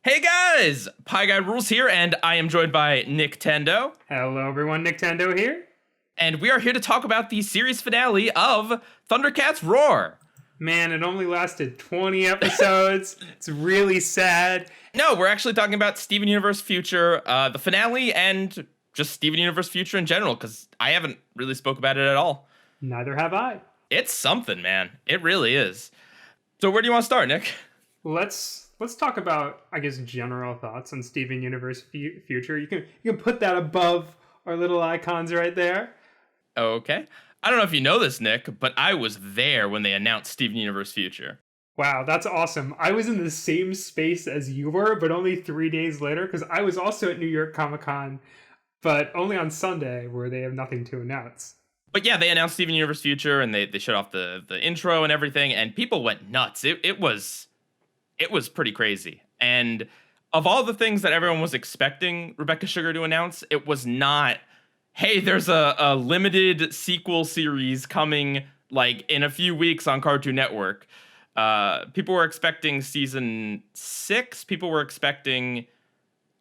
Hey guys, PIEGUYRULZ here, and I am joined by NICKtendo, Hello everyone, NICKtendo here. and we are here to talk about the series finale of Thundercats Roar. Man, it only lasted 20 episodes. It's really sad. No, we're actually talking about Steven Universe Future, the finale, and just Steven Universe Future in general, because I haven't really spoke about it at all. Neither have I. It's something, man. It really is. So where do you want to start, Nick? Let's talk about, I guess, general thoughts on Steven Universe Future. You can put that above our little icons right there. Okay. I don't know if you know this, Nick, but I was there when they announced Steven Universe Future. Wow, that's awesome. I was in the same space as you were, but only 3 days later, because I was also at New York Comic Con, but only on Sunday, where they have nothing to announce. But yeah, they announced Steven Universe Future, and they showed off the intro and everything, and people went nuts. It was pretty crazy. And of all the things that everyone was expecting Rebecca Sugar to announce, it was not, hey, there's a limited sequel series coming like in a few weeks on Cartoon Network. People were expecting season 6. People were expecting,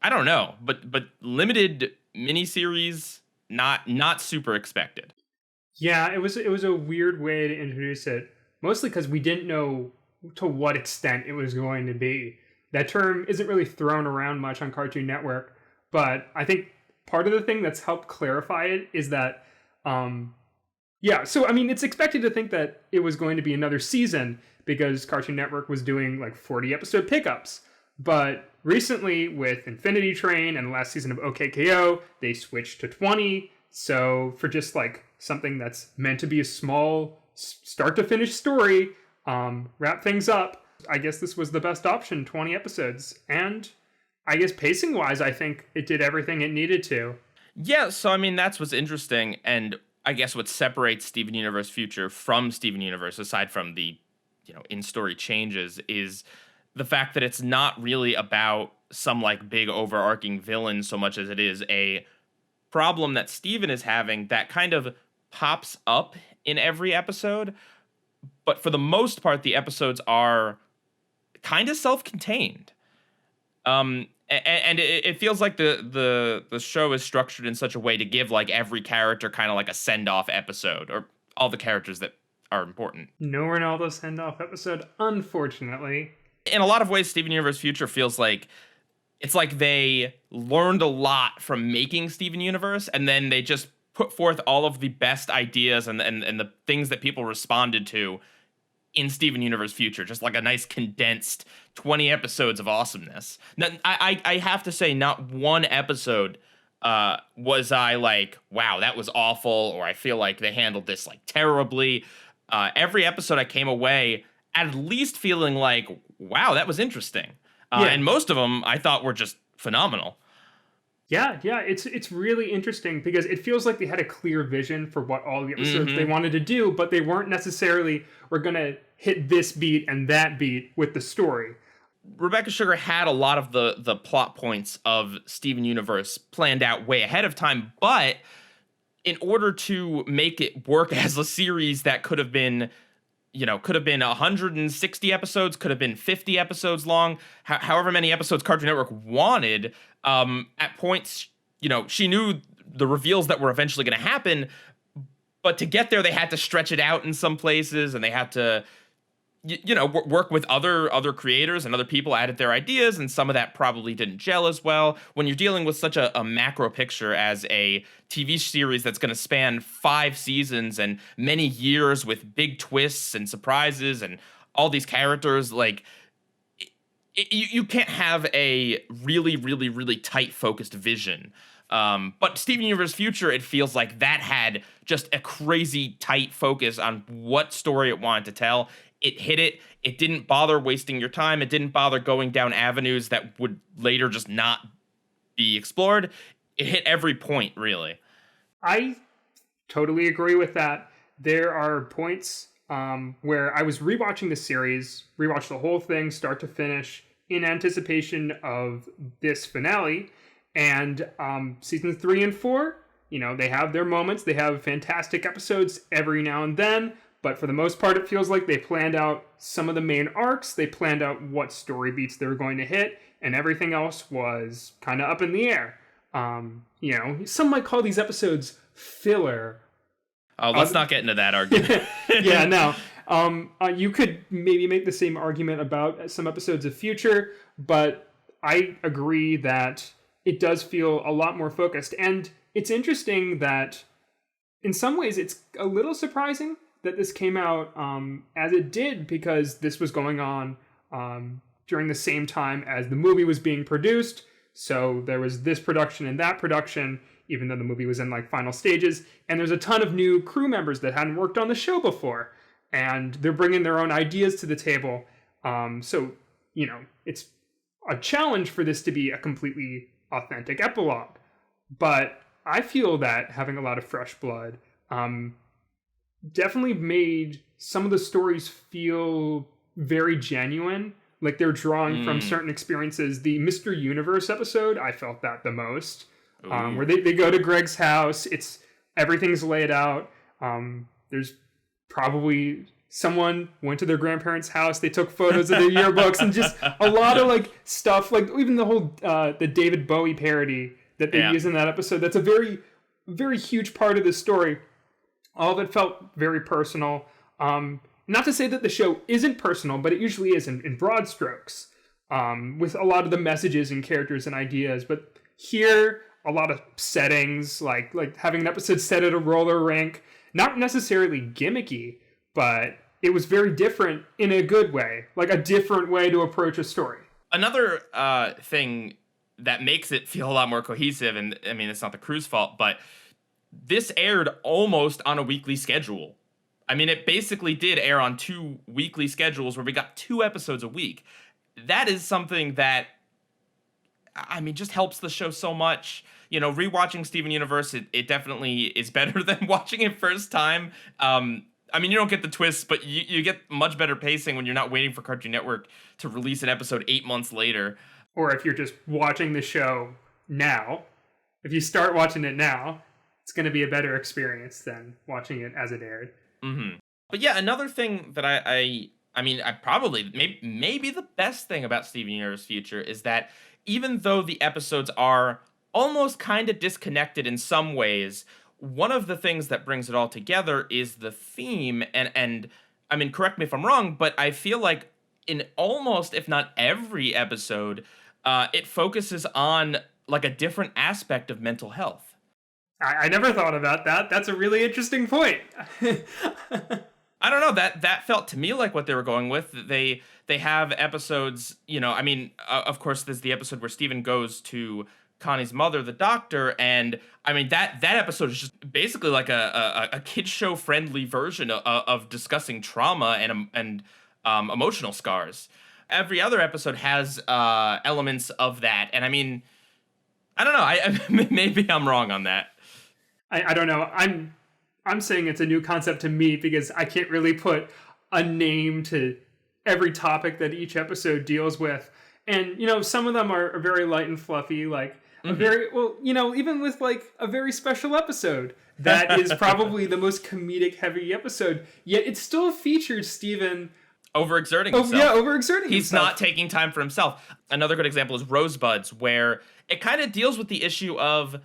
I don't know, but limited miniseries, not super expected. Yeah, it was a weird way to introduce it, mostly because we didn't know to what extent it was going to be. That term isn't really thrown around much on Cartoon Network, but I think part of the thing that's helped clarify it is that, so I mean, it's expected to think that it was going to be another season because Cartoon Network was doing like 40 episode pickups. But recently, with Infinity Train and the last season of OKKO, they switched to 20. So for just like something that's meant to be a small start to finish story, wrap things up, I guess this was the best option, 20 episodes. And I guess pacing wise, I think it did everything it needed to. Yeah, so I mean, that's what's interesting. And I guess what separates Steven Universe Future from Steven Universe, aside from the, in-story changes, is the fact that it's not really about some like big overarching villain so much as it is a problem that Steven is having that kind of pops up in every episode. But for the most part, the episodes are kind of self-contained. And it feels like the show is structured in such a way to give like every character kind of like a send-off episode, or all the characters that are important. No Ronaldo send-off episode, unfortunately. In a lot of ways, Steven Universe Future feels like it's like they learned a lot from making Steven Universe, and then they just put forth all of the best ideas and the things that people responded to in Steven Universe Future, just like a nice condensed 20 episodes of awesomeness. Now, I have to say, not one episode was I like, wow, that was awful, or I feel like they handled this like terribly. Every episode I came away at least feeling like, wow, that was interesting. And most of them I thought were just phenomenal. Yeah, it's really interesting because it feels like they had a clear vision for what all the episodes they wanted to do, but they weren't necessarily, we're going to hit this beat and that beat with the story. Rebecca Sugar had a lot of the plot points of Steven Universe planned out way ahead of time, but in order to make it work as a series that could have been 160 episodes, could have been 50 episodes long, however many episodes Cartoon Network wanted. At points, she knew the reveals that were eventually going to happen, but to get there, they had to stretch it out in some places, and they had to, work with other creators, and other people added their ideas, and some of that probably didn't gel as well. When you're dealing with such a macro picture as a TV series that's going to span 5 seasons and many years with big twists and surprises and all these characters, like, you can't have a really, really, really tight focused vision. But Steven Universe Future, it feels like that had just a crazy tight focus on what story it wanted to tell. It hit it. It didn't bother wasting your time. It didn't bother going down avenues that would later just not be explored. It hit every point, really. I totally agree with that. There are points where I was rewatching the series, rewatched the whole thing start to finish in anticipation of this finale. And seasons 3 and 4, they have their moments. They have fantastic episodes every now and then. But for the most part, it feels like they planned out some of the main arcs. They planned out what story beats they were going to hit, and everything else was kind of up in the air. Some might call these episodes filler. Let's not get into that argument. Yeah, no. You could maybe make the same argument about some episodes of Future, but I agree that it does feel a lot more focused. And it's interesting that in some ways it's a little surprising that this came out as it did, because this was going on during the same time as the movie was being produced. So there was this production and that production, even though the movie was in like final stages. And there's a ton of new crew members that hadn't worked on the show before. And they're bringing their own ideas to the table. So, it's a challenge for this to be a completely authentic epilogue. But I feel that having a lot of fresh blood definitely made some of the stories feel very genuine. Like they're drawing from certain experiences. The Mr. Universe episode, I felt that the most. Where they go to Greg's house. Everything's laid out. There's probably someone went to their grandparents' house. They took photos of their yearbooks and just a lot of like stuff. Like even the whole the David Bowie parody that they use in that episode. That's a very, very huge part of the story. All of it felt very personal. Not to say that the show isn't personal, but it usually is in broad strokes, with a lot of the messages and characters and ideas. But here, a lot of settings, like having an episode set at a roller rink, not necessarily gimmicky, but it was very different in a good way, like a different way to approach a story. Another thing that makes it feel a lot more cohesive, and I mean, it's not the crew's fault, but this aired almost on a weekly schedule. I mean, it basically did air on 2 weekly schedules where we got 2 episodes a week. That is something that, I mean, just helps the show so much. Rewatching Steven Universe, it definitely is better than watching it first time. I mean, you don't get the twists, but you get much better pacing when you're not waiting for Cartoon Network to release an episode 8 months later. Or if you're just watching the show now, if you start watching it now, it's going to be a better experience than watching it as it aired. Mm-hmm. But yeah, another thing that I probably, maybe the best thing about Steven Universe Future is that even though the episodes are almost kind of disconnected in some ways, one of the things that brings it all together is the theme. And I mean, correct me if I'm wrong, but I feel like in almost, if not every episode, it focuses on like a different aspect of mental health. I never thought about that. That's a really interesting point. I don't know, that felt to me like what they were going with. They have episodes, I mean, of course, there's the episode where Steven goes to Connie's mother, the doctor, and I mean that episode is just basically like a kids show friendly version of discussing trauma and emotional scars. Every other episode has elements of that, and I mean, I don't know. Maybe I'm wrong on that. I don't know. I'm saying it's a new concept to me because I can't really put a name to every topic that each episode deals with. And, some of them are very light and fluffy, like a very, even with like a very special episode that is probably the most comedic heavy episode, yet it still features Steven overexerting himself. Yeah, overexerting himself. He's not taking time for himself. Another good example is Rosebuds, where it kind of deals with the issue of,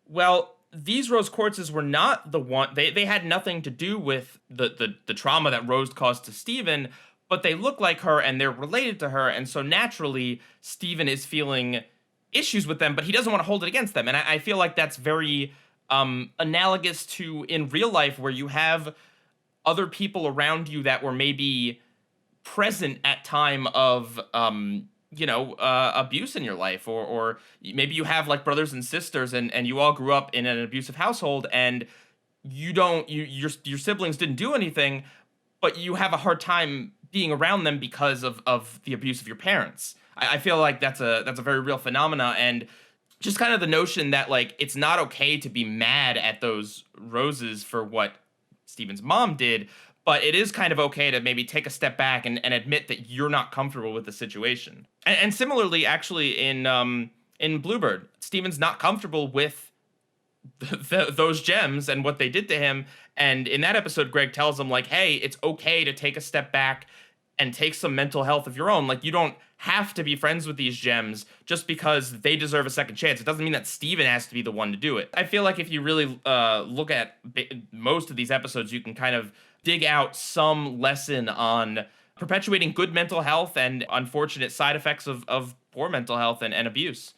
well, these rose quartzes were not the one, they had nothing to do with the trauma that Rose caused to Steven, but they look like her and they're related to her, and so naturally Steven is feeling issues with them, but he doesn't want to hold it against them. And I feel like that's very analogous to in real life, where you have other people around you that were maybe present at time of abuse in your life, or maybe you have like brothers and sisters and you all grew up in an abusive household, and your siblings didn't do anything, but you have a hard time being around them because of the abuse of your parents. I feel like that's a very real phenomena, and just kind of the notion that like it's not okay to be mad at those roses for what Steven's mom did, but it is kind of okay to maybe take a step back and admit that you're not comfortable with the situation. And similarly, actually, in Bluebird, Steven's not comfortable with those gems and what they did to him. And in that episode, Greg tells him like, hey, it's okay to take a step back and take some mental health of your own. Like, you don't have to be friends with these gems just because they deserve a second chance. It doesn't mean that Steven has to be the one to do it. I feel like if you really look at most of these episodes, you can kind of dig out some lesson on perpetuating good mental health and unfortunate side effects of poor mental health and abuse.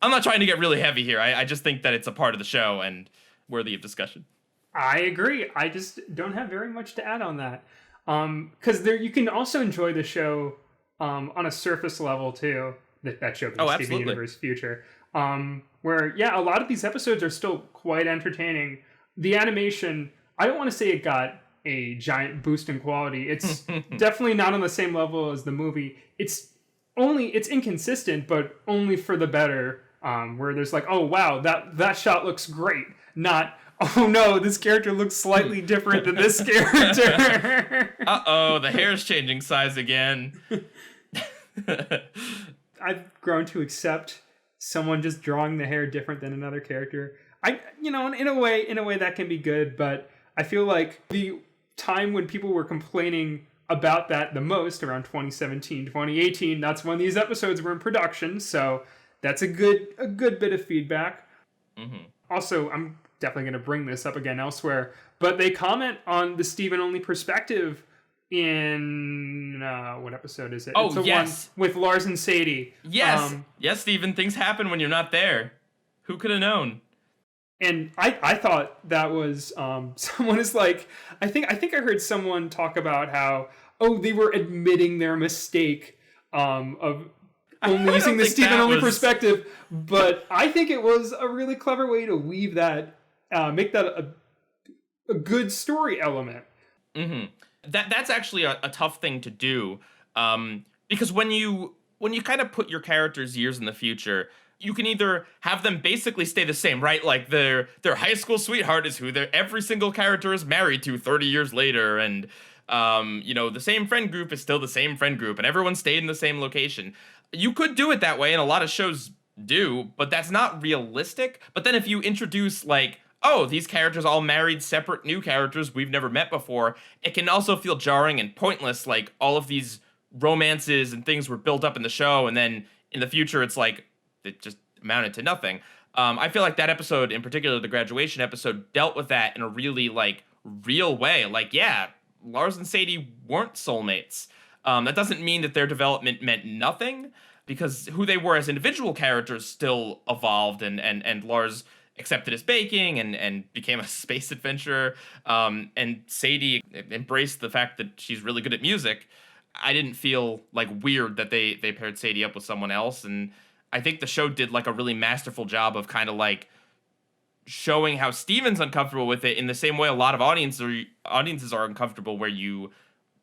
I'm not trying to get really heavy here. I just think that it's a part of the show and worthy of discussion. I agree. I just don't have very much to add on that. Because you can also enjoy the show on a surface level too. That show being Steven Universe Future. Where, yeah, a lot of these episodes are still quite entertaining. The animation, I don't want to say it got a giant boost in quality. It's definitely not on the same level as the movie. It's inconsistent, but only for the better. Where there's like, oh wow, that shot looks great. Not, oh no, this character looks slightly different than this character. Uh-oh, the hair's changing size again. I've grown to accept someone just drawing the hair different than another character. In a way that can be good, but I feel like the time when people were complaining about that the most, around 2017, 2018, that's when these episodes were in production, so that's a good bit of feedback. Mm-hmm. Also, I'm definitely going to bring this up again elsewhere, but they comment on the Steven-only perspective in what episode is it? Oh, it's the yes, one with Lars and Sadie. Yes, yes, Steven, things happen when you're not there. Who could have known? And I thought that was someone is like, I think I heard someone talk about how, they were admitting their mistake of only using the Steven-only perspective, but I think it was a really clever way to weave that, make that a good story element. Mm-hmm. That's actually a tough thing to do, because when you kind of put your characters years in the future, you can either have them basically stay the same, right? Like their high school sweetheart is who every single character is married to 30 years later, and the same friend group is still the same friend group, and everyone stayed in the same location. You could do it that way, and a lot of shows do, but that's not realistic. But then if you introduce like, these characters all married separate new characters we've never met before, it can also feel jarring and pointless. Like all of these romances and things were built up in the show, and then in the future it's like it just amounted to nothing. I feel like that episode, in particular, the graduation episode, dealt with that in a really like real way. Like, yeah, Lars and Sadie weren't soulmates. That doesn't mean that their development meant nothing, because who they were as individual characters still evolved, and Lars accepted his baking and became a space adventurer, and Sadie embraced the fact that she's really good at music. I didn't feel like weird that they paired Sadie up with someone else, and I think the show did like a really masterful job of kind of like showing how Steven's uncomfortable with it in the same way a lot of audiences are uncomfortable where you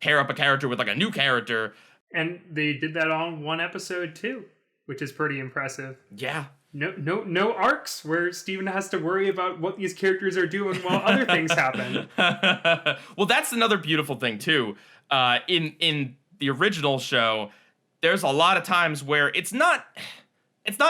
pair up a character with like a new character. And they did that all in one episode too, which is pretty impressive. Yeah. No arcs where Steven has to worry about what these characters are doing while other things happen. Well, that's another beautiful thing too. In the original show, there's a lot of times where it's not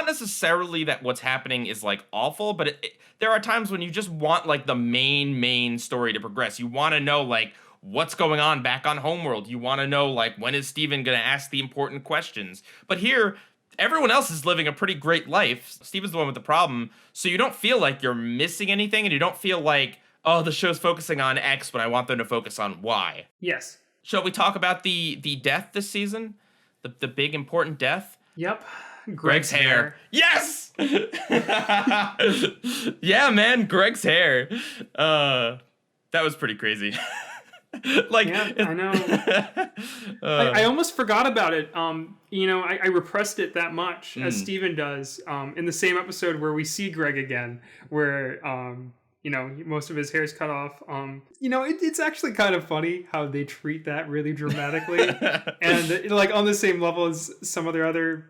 necessarily that what's happening is like awful, but there are times when you just want like the main story to progress. You want to know like what's going on back on Homeworld. You want to know like when is Steven going to ask the important questions. But here, everyone else is living a pretty great life. Steven's the one with the problem, so you don't feel like you're missing anything, and you don't feel like, the show's focusing on X, but I want them to focus on Y. Yes. Shall we talk about the death this season? The big important death? Yep. Greg's hair. Yes! Yeah, man, Greg's hair. That was pretty crazy. Like, yeah, I know. I almost forgot about it. I repressed it that much, as Steven does, in the same episode where we see Greg again, where most of his hair's cut off. It's actually kind of funny how they treat that really dramatically, and like on the same level as some of their other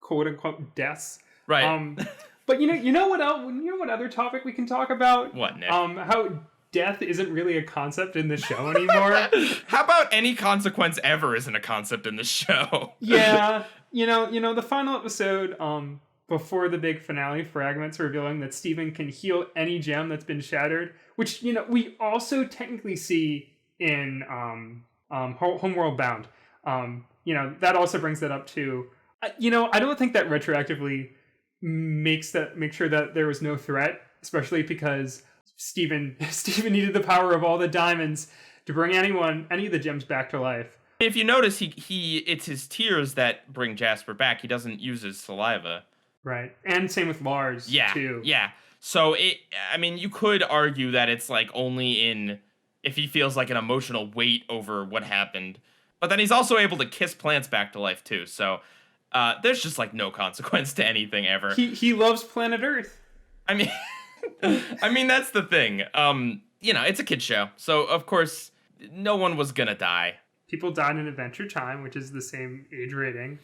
quote unquote deaths. Right. But you know what else? You know what other topic we can talk about? What, Nick? How death isn't really a concept in the show anymore. How about any consequence ever isn't a concept in the show? Yeah. The final episode, before the big finale, Fragments revealing that Steven can heal any gem that's been shattered, which, we also technically see in Homeworld Bound. That also brings that up too. I don't think that retroactively make sure that there was no threat, especially because Steven needed the power of all the diamonds to bring any of the gems back to life. If you notice, it's his tears that bring Jasper back. He doesn't use his saliva. Right. And same with Lars, too. Yeah. So, you could argue that it's like only if he feels like an emotional weight over what happened. But then he's also able to kiss plants back to life, too. So, there's just like no consequence to anything ever. He loves planet Earth. I mean, that's the thing. It's a kid's show. So, of course, no one was gonna die. People died in Adventure Time, which is the same age rating.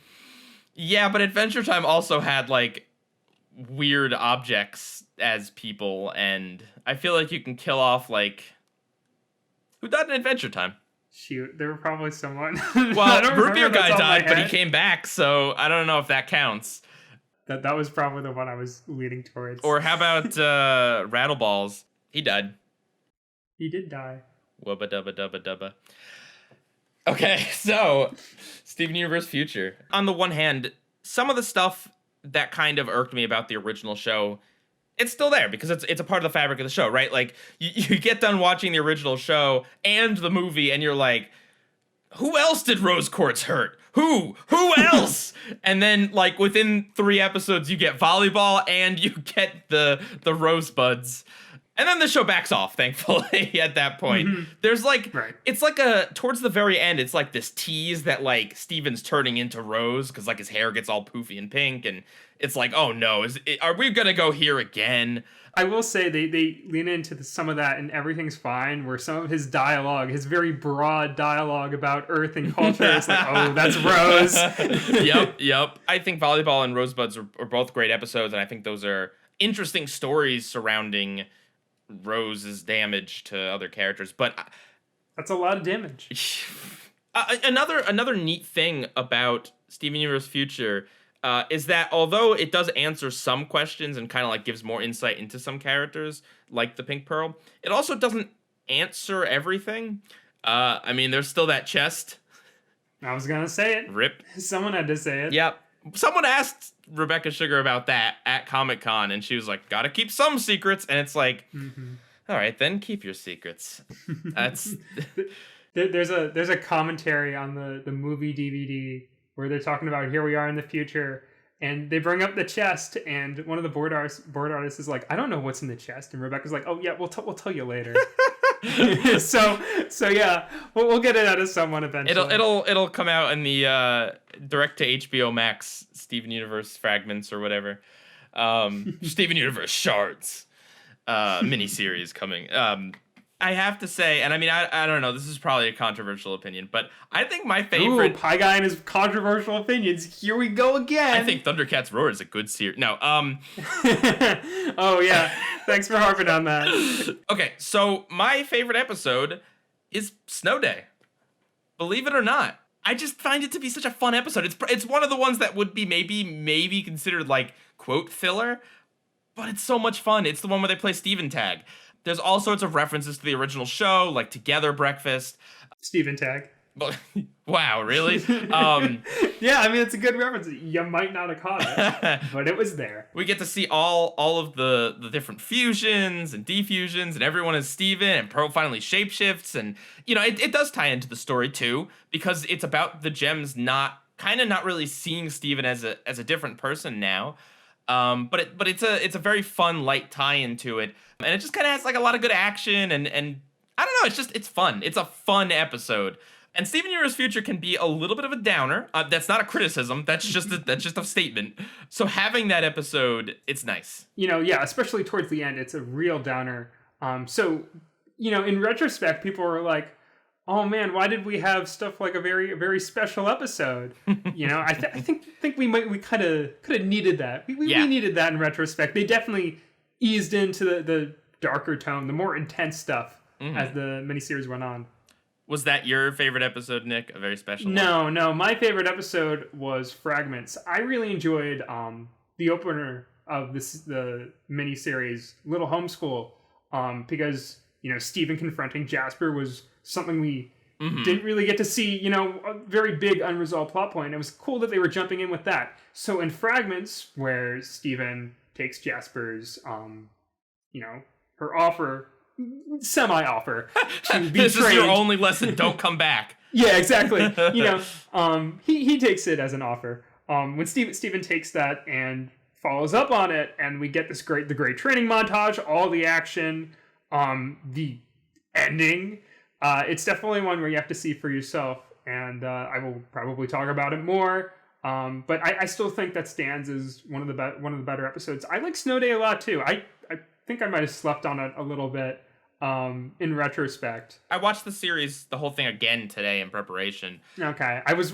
Yeah, but Adventure Time also had, like, weird objects as people, and I feel like you can kill off, like... Who died in Adventure Time? Shoot, there were probably someone. Well, Root Beer Guy died, but he came back, so I don't know if that counts. That was probably the one I was leading towards. Or how about Rattleballs? He died. He did die. Wubba dubba dubba dubba. Okay, so Steven Universe Future. On the one hand, some of the stuff that kind of irked me about the original show, it's still there because it's a part of the fabric of the show, right? Like, you get done watching the original show and the movie, and you're like, who else did Rose Quartz hurt? Who else? And then, like, within 3 episodes, you get volleyball and you get the rosebuds. And then the show backs off, thankfully, at that point. Mm-hmm. There's like, right. It's like towards the very end, it's like this tease that like Steven's turning into Rose because like his hair gets all poofy and pink. And it's like, oh no, are we going to go here again? I will say they lean into some of that and Everything's Fine, where some of his dialogue, his very broad dialogue about Earth and culture, it's like, oh, that's Rose. Yep. I think Volleyball and Rosebuds are both great episodes. And I think those are interesting stories surrounding Rose's damage to other characters, but that's a lot of damage. Another neat thing about Steven Universe Future is that although it does answer some questions and kind of like gives more insight into some characters, like the Pink Pearl, it also doesn't answer everything. There's still that chest. I was gonna say it. Rip. Someone had to say it. Yep. Someone asked Rebecca Sugar about that at Comic-Con, and she was like, gotta keep some secrets. And it's like, all right, then keep your secrets. That's there's a commentary on the movie DVD where they're talking about here we are in the future, and they bring up the chest, and one of the board artists is like, I don't know what's in the chest, and Rebecca's like, oh yeah, we'll tell you later. so yeah, we'll get it out of someone eventually. It'll come out in the direct to HBO Max Steven Universe Fragments or whatever. Steven Universe Shards miniseries coming. I have to say, and I don't know, this is probably a controversial opinion, but I think my favorite... Ooh, Pie Guy and his controversial opinions. Here we go again. I think Thundercats Roar is a good series. No, Oh, yeah. Thanks for harping on that. Okay, so my favorite episode is Snow Day. Believe it or not. I just find it to be such a fun episode. It's one of the ones that would be maybe considered like quote filler, but it's so much fun. It's the one where they play Steven Tag. There's all sorts of references to the original show, like Together Breakfast. Steven Tag. Wow, really? Yeah, it's a good reference. You might not have caught it, but it was there. We get to see all of the different fusions and defusions, and everyone is Steven, and Pearl finally shapeshifts, and it does tie into the story too, because it's about the gems not really seeing Steven as a different person now. But it's a very fun light tie into it, and it just kind of has like a lot of good action, and I don't know, it's fun. It's a fun episode. And Steven Universe Future can be a little bit of a downer. That's not a criticism. That's just a statement. So having that episode, it's nice. Yeah, especially towards the end, it's a real downer. So in retrospect, people were like, "Oh man, why did we have stuff like a very special episode?" I think we kind of could have needed that. We needed that in retrospect. They definitely eased into the darker tone, the more intense stuff as the miniseries went on. Was that your favorite episode, Nick? A very special one? No. My favorite episode was Fragments. I really enjoyed the opener of the miniseries Little Homeschool, because Steven confronting Jasper was something we didn't really get to see. A very big unresolved plot point. It was cool that they were jumping in with that. So in Fragments, where Steven takes Jasper's, her offer, semi-offer to be This trained. is your only lesson. Don't come back. Yeah, exactly. He takes it as an offer. When Steven takes that and follows up on it, and we get the great training montage, all the action, the ending. It's definitely one where you have to see for yourself, and I will probably talk about it more. But I still think that stands as one of the better episodes. I like Snow Day a lot too. I think I might have slept on it a little bit in retrospect. I watched the series, the whole thing again today in preparation. Okay, I was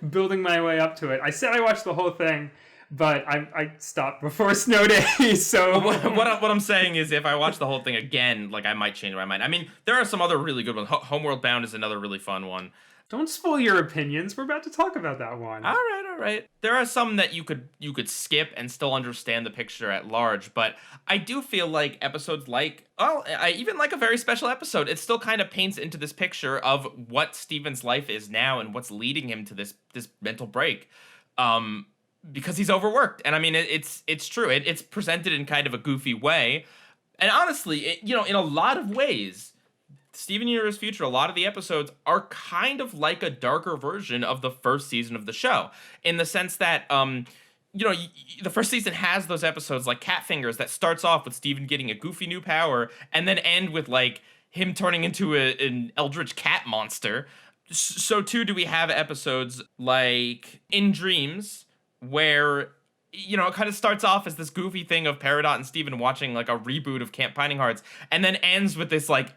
building my way up to it. I said I watched the whole thing, but I stopped before Snow Day. So what I'm saying is, if I watch the whole thing again, like, I might change my mind. I mean, there are some other really good ones. Homeworld Bound is another really fun one. Don't spoil your opinions. We're about to talk about that one. All right. There are some that you could skip and still understand the picture at large, but I do feel like episodes I even like A Very Special Episode, it still kind of paints into this picture of what Steven's life is now and what's leading him to this mental break. Because he's overworked. And I mean, it's true. It's presented in kind of a goofy way. And honestly, in a lot of ways, Steven Universe Future, a lot of the episodes are kind of like a darker version of the first season of the show, in the sense that, the first season has those episodes like Cat Fingers that starts off with Steven getting a goofy new power and then end with like him turning into an eldritch cat monster. So too do we have episodes like In Dreams, where it kind of starts off as this goofy thing of Peridot and Steven watching like a reboot of Camp Pining Hearts, and then ends with this like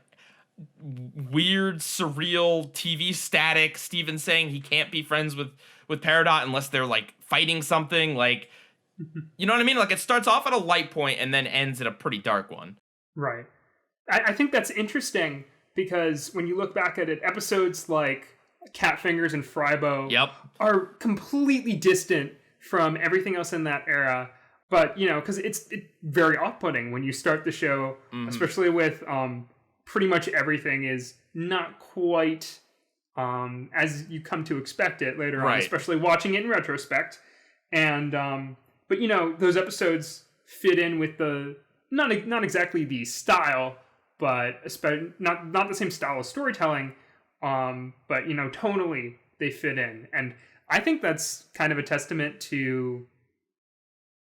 weird, surreal TV static Steven saying he can't be friends with Peridot unless they're like fighting something. Like, you know what I mean? Like, it starts off at a light point and then ends at a pretty dark one. Right. I think that's interesting because when you look back at it, episodes like Cat Fingers and Frybo are completely distant from everything else in that era. But, because it's very off-putting when you start the show, especially with pretty much everything is not quite as you come to expect it later on, especially watching it in retrospect. And but those episodes fit in with the not exactly the style, but especially not the same style of storytelling, but tonally they fit in. And I think that's kind of a testament to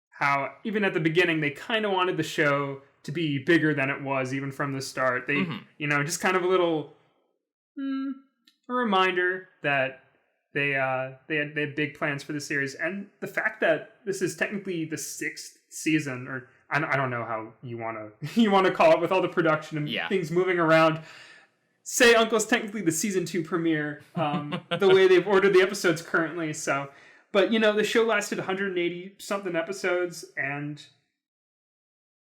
how even at the beginning they kind of wanted the show to be bigger than it was, even from the start. They, just kind of a little a reminder that they had big plans for the series, and the fact that this is technically the 6th season, or I don't know how you want to call it with all the production and things moving around. Say Uncle's technically the season 2 premiere, the way they've ordered the episodes currently. So, but the show lasted 180 something episodes, and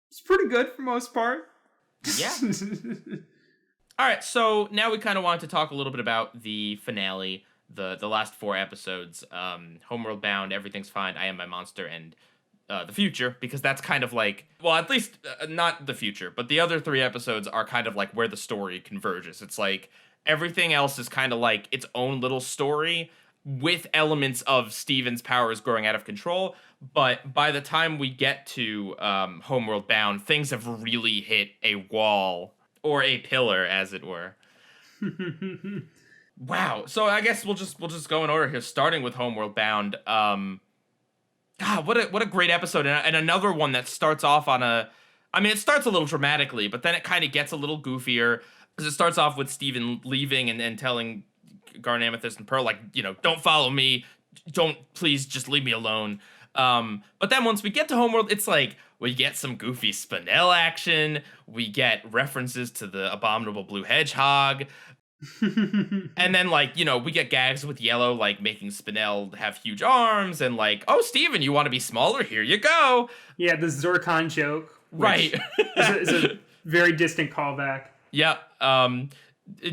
it's pretty good for most part. Yeah. All right, so now we kind of wanted to talk a little bit about the finale, the last 4 episodes, Homeworld Bound, Everything's Fine, I Am My Monster, and the future, because that's kind of like, well, at least not the future, but the other 3 episodes are kind of like where the story converges. It's like everything else is kind of like its own little story with elements of Steven's powers growing out of control. But by the time we get to Homeworld Bound, things have really hit a wall, or a pillar, as it were. Wow. So I guess we'll just go in order here, starting with Homeworld Bound. God, what a great episode, and another one that starts off on it starts a little dramatically, but then it kind of gets a little goofier, because it starts off with Steven leaving and telling Garnet, Amethyst, and Pearl, like, don't follow me, please just leave me alone. But then once we get to Homeworld, it's like we get some goofy Spinel action, we get references to the abominable blue hedgehog, and then we get gags with Yellow, like making Spinel have huge arms, and like, oh, Steven, you want to be smaller? Here you go. Yeah, the Zorkon joke, right? is a very distant callback. Yep.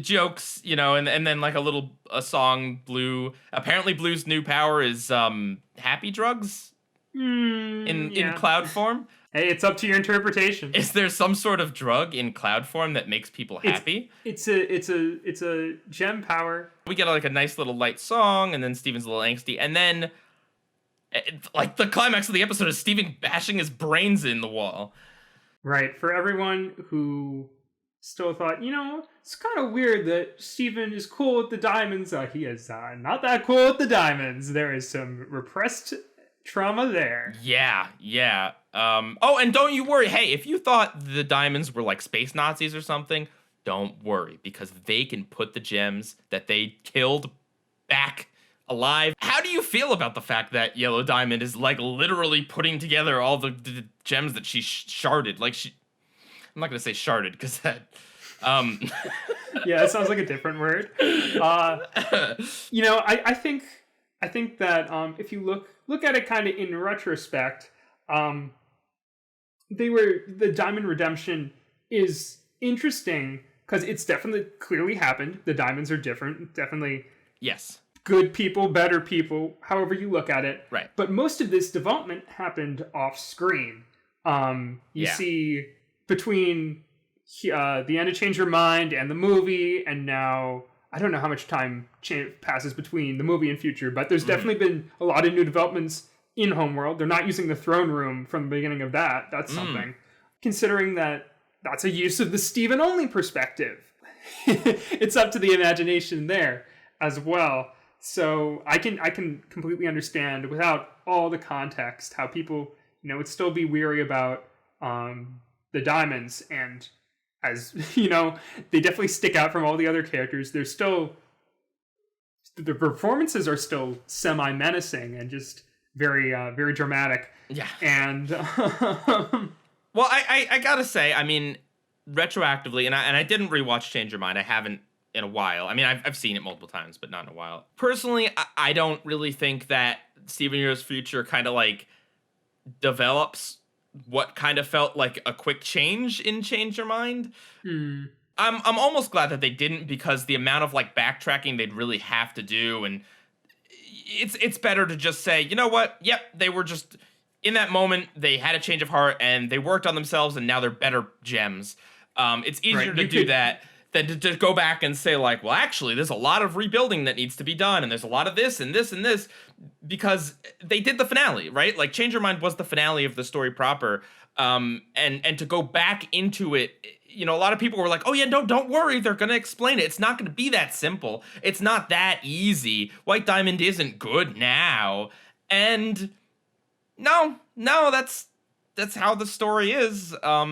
Jokes, and then like a song, Blue. Apparently Blue's new power is happy drugs. in Yeah. cloud form? Hey, it's up to your interpretation. Is there some sort of drug in cloud form that makes people It's happy? it's a gem power. We get like a nice little light song, and then Steven's a little angsty, and then like the climax of the episode is Steven bashing his brains in the wall. Right. For everyone who still thought, it's kind of weird that Steven is cool with the diamonds. He is not that cool with the diamonds. There is some repressed trauma there. Yeah. Oh, and don't you worry. Hey, if you thought the diamonds were like space Nazis or something, don't worry, because they can put the gems that they killed back alive. How do you feel about the fact that Yellow Diamond is like literally putting together all the gems that she sharded? Like I'm not gonna say sharded because that. Yeah, that sounds like a different word. I think that if you look at it kind of in retrospect, the Diamond Redemption is interesting because it's definitely clearly happened. The diamonds are different, definitely. Yes. Good people, better people, however you look at it. Right. But most of this development happened off screen. You see between the end of Change Your Mind and the movie, and now I don't know how much time passes between the movie and future, but there's definitely been a lot of new developments in Homeworld. They're not using the throne room from the beginning of that. That's something. Considering that that's a use of the Steven only perspective. It's up to the imagination there as well. So I can completely understand without all the context how people would still be weary about the diamonds, and as they definitely stick out from all the other characters. They're still, the performances are still semi menacing and just very very dramatic. Yeah. And well, I gotta say, I mean, retroactively, and I didn't rewatch Change Your Mind. I haven't in a while. I mean, I've seen it multiple times, but not in a while. Personally, I don't really think that Steven Universe Future kind of like develops what kind of felt like a quick change in Change Your Mind. I'm almost glad that they didn't, because the amount of like backtracking they'd really have to do, and it's better to just say, you know what? Yep, they were just in that moment, they had a change of heart and they worked on themselves, and now they're better gems. It's easier to do that than to just go back and say like, well, actually, there's a lot of rebuilding that needs to be done, and there's a lot of this and this and this, because they did the finale, right? Like, Change Your Mind was the finale of the story proper. And to go back into it, a lot of people were like, oh yeah, no, don't worry, they're gonna explain it. It's not gonna be that simple. It's not that easy. White Diamond isn't good now. And no, that's how the story is. I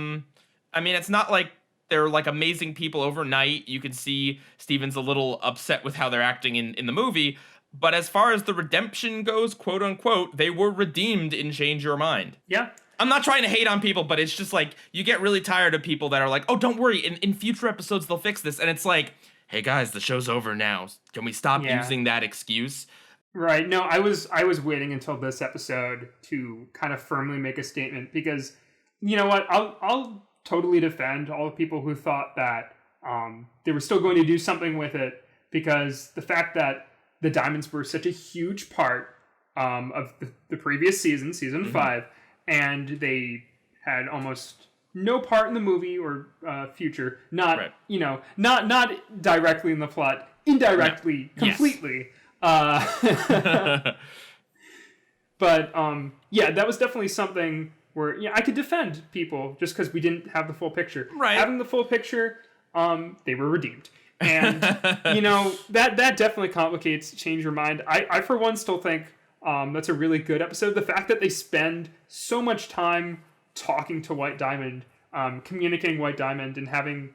mean, it's not like they're like amazing people overnight. You can see Steven's a little upset with how they're acting in the movie. But as far as the redemption goes, quote unquote, they were redeemed in Change Your Mind. Yeah. I'm not trying to hate on people, but it's just like, you get really tired of people that are like, oh, don't worry, in future episodes they'll fix this. And it's like, hey guys, the show's over now. Can we stop using that excuse? Right. No, I was waiting until this episode to kind of firmly make a statement, because you know what? I'll totally defend all the people who thought that they were still going to do something with it, because the fact that the diamonds were such a huge part of the previous season 5, and they had almost no part in the movie or future. Not right. Not directly in the plot, indirectly, completely. Yes. But that was definitely something where I could defend people just because we didn't have the full picture. Right. Having the full picture, they were redeemed. And that definitely complicates Change Your Mind. I for one still think that's a really good episode. The fact that they spend so much time talking to White Diamond, communicating White Diamond, and having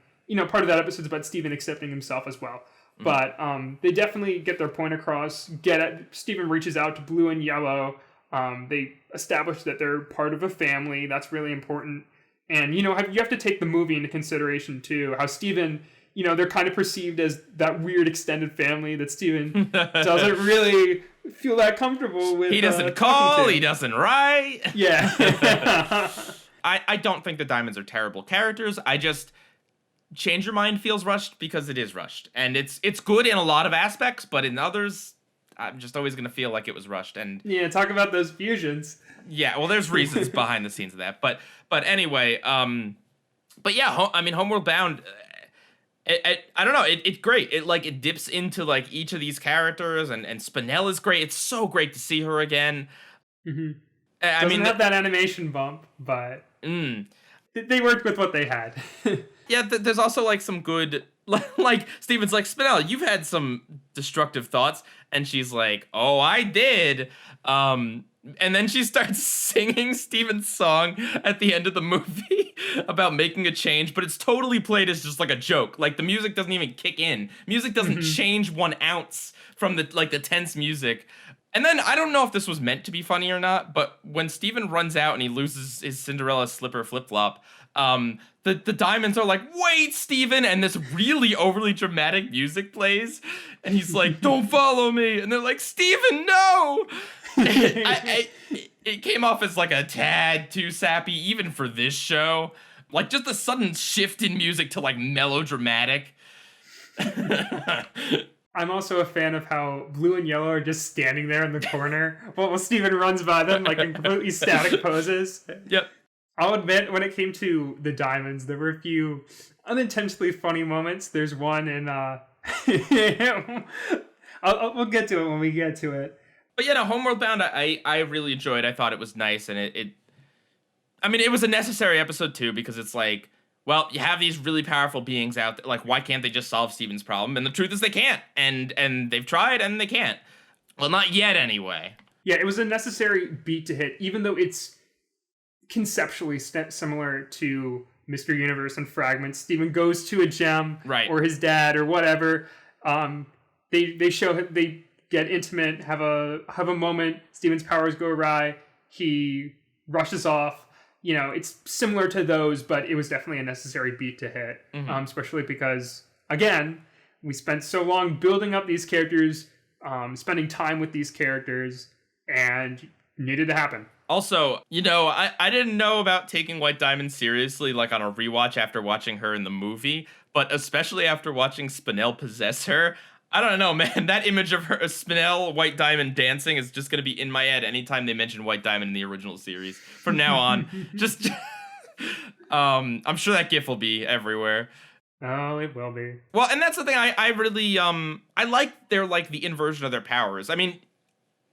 part of that episode is about Steven accepting himself as well. But they definitely get their point across. Steven reaches out to Blue and Yellow. They establish that they're part of a family. That's really important. And you have to take the movie into consideration too. How Steven, they're kind of perceived as that weird extended family that Steven doesn't really feel that comfortable with. He doesn't call. He doesn't write. Yeah. I don't think the Diamonds are terrible characters. I just Change Your Mind feels rushed because it is rushed, and it's good in a lot of aspects, but in others, I'm just always gonna feel like it was rushed. And Yeah, talk about those fusions. yeah, well, there's reasons behind the scenes of that, but anyway, but yeah, I mean, Homeward Bound. I don't know. It's great. It dips into like each of these characters, and Spinell is great. It's so great to see her again. Mm-hmm. I Doesn't mean, have that animation bump, but they worked with what they had. yeah, there's also like some good, like Steven's like, Spinell, you've had some destructive thoughts, and she's like, oh, I did. And then she starts singing Steven's song at the end of the movie about making a change, but it's totally played as just like a joke. Like the music doesn't even kick in. Music doesn't change 1 ounce from the tense music. And then I don't know if this was meant to be funny or not, but when Steven runs out and he loses his Cinderella slipper flip-flop, the diamonds are like, wait, Steven, and this really overly dramatic music plays, and he's like, don't follow me, and they're like, Steven, no! It came off as like a tad too sappy, even for this show. Like just a sudden shift in music to like melodramatic. I'm also a fan of how blue and yellow are just standing there in the corner while Steven runs by them like in completely static poses. Yep. I'll admit, when it came to the diamonds, there were a few unintentionally funny moments. There's one in we'll get to it when we get to it. But yeah, no, Homeward Bound, I really enjoyed. I thought it was nice, and I mean, it was a necessary episode too, because it's like, well, you have these really powerful beings out there. Like, why can't they just solve Steven's problem? And the truth is they can't. And they've tried and they can't. Well, not yet anyway. Yeah, it was a necessary beat to hit, even though it's conceptually similar to Mr. Universe and Fragments. Steven goes to a gem, right, or his dad or whatever. They show him, they get intimate, have a moment. Steven's powers go awry. He rushes off. You know, it's similar to those, but it was definitely a necessary beat to hit, especially because, again, we spent so long building up these characters, spending time with these characters, and needed to happen. Also, you know, I didn't know about taking White Diamond seriously, like on a rewatch after watching her in the movie, but especially after watching Spinell possess her. I don't know, man. That image of her, Spinell, White Diamond dancing is just going to be in my head anytime they mention White Diamond in the original series. From now on, just, I'm sure that GIF will be everywhere. Oh, it will be. Well, and that's the thing. I really, I like their, like, the inversion of their powers. I mean,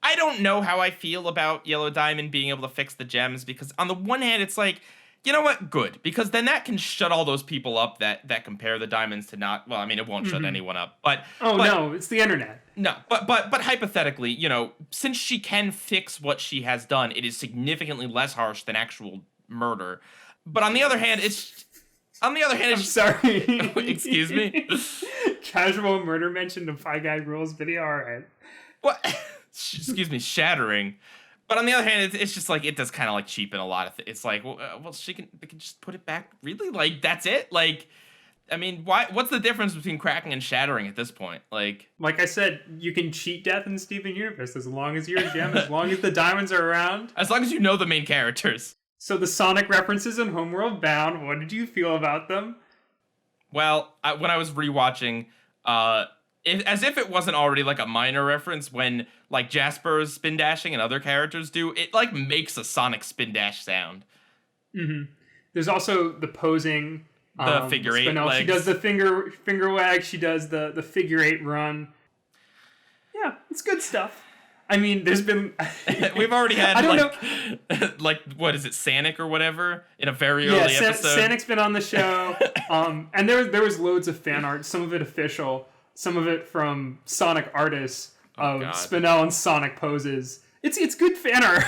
I don't know how I feel about Yellow Diamond being able to fix the gems, because on the one hand, it's like, you know what? Good. Because then that can shut all those people up that compare the diamonds to not... Well, I mean, it won't shut anyone up, but... No, it's the internet. No, but hypothetically, you know, since she can fix what she has done, it is significantly less harsh than actual murder. But on the other hand, it's... I'm sorry. Excuse me? Casual murder mentioned in PIEGUYRULZ video, alright. What? Excuse me, shattering. But on the other hand, it's just like, it does kind of like cheapen a lot of It's like, well, they can just put it back. Really? Like, that's it? Like, I mean, what's the difference between cracking and shattering at this point? Like I said, you can cheat death in Steven Universe as long as you're a gem, as long as the diamonds are around. As long as you know the main characters. So the Sonic references in Homeworld Bound, what did you feel about them? Well, when I was rewatching, as if it wasn't already like a minor reference, when like Jasper's spin dashing and other characters do, it like makes a Sonic spin dash sound. There's also the posing, the figure eight legs. She does the finger wag. She does the figure eight run. Yeah, it's good stuff. I mean, there's been we've already had like what is it, Sonic or whatever, in a very early episode. Sonic's been on the show, and there was loads of fan art. Some of it official. Some of it from Sonic artists of Spinell and Sonic poses. It's good fan art.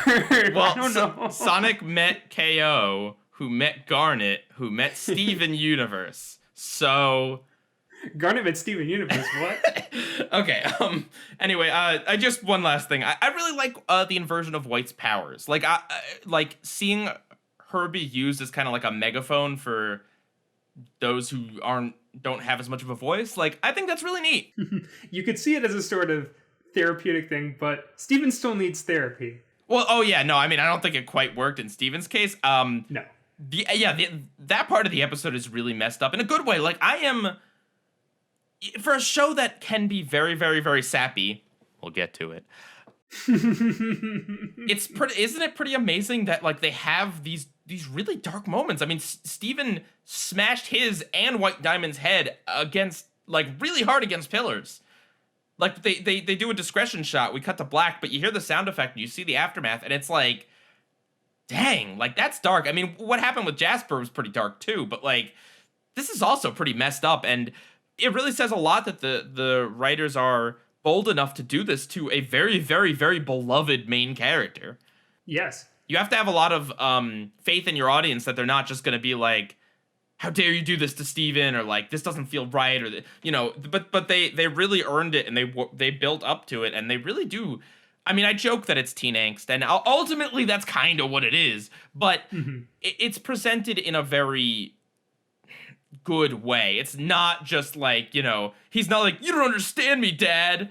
Well, I don't know. Sonic met KO, who met Garnet, who met Steven Universe. So Garnet met Steven Universe. What? Okay. Anyway, I just one last thing. I really like the inversion of White's powers. Like like seeing her be used as kind of like a megaphone for those who don't have as much of a voice. Like, I think that's really neat. You could see it as a sort of therapeutic thing, but Steven still needs therapy. Well, oh yeah, no, I mean, I don't think it quite worked in Steven's case. No. That part of the episode is really messed up in a good way. Like, I am, for a show that can be very, very, very sappy, We'll get to it. It's pretty, isn't it pretty amazing that like they have these really dark moments? I mean, Steven smashed his and White Diamond's head against like really hard against pillars. Like they do a discretion shot. We cut to black, but you hear the sound effect and you see the aftermath, and it's like, dang, like that's dark. I mean, what happened with Jasper was pretty dark too, but like this is also pretty messed up, and it really says a lot that the writers are bold enough to do this to a very, very, very beloved main character. Yes. You have to have a lot of faith in your audience that they're not just going to be like, how dare you do this to Steven, or like, this doesn't feel right, or, you know, but they really earned it, and they built up to it, and they really do. I mean, I joke that it's teen angst, and ultimately that's kind of what it is, but it's presented in a very good way. It's not just like, you know, he's not like, you don't understand me, Dad.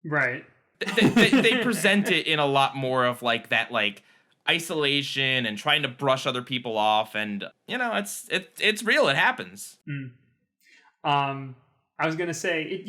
Right. They present it in a lot more of like that, like isolation and trying to brush other people off, and you know, it's real. It happens. I was gonna say,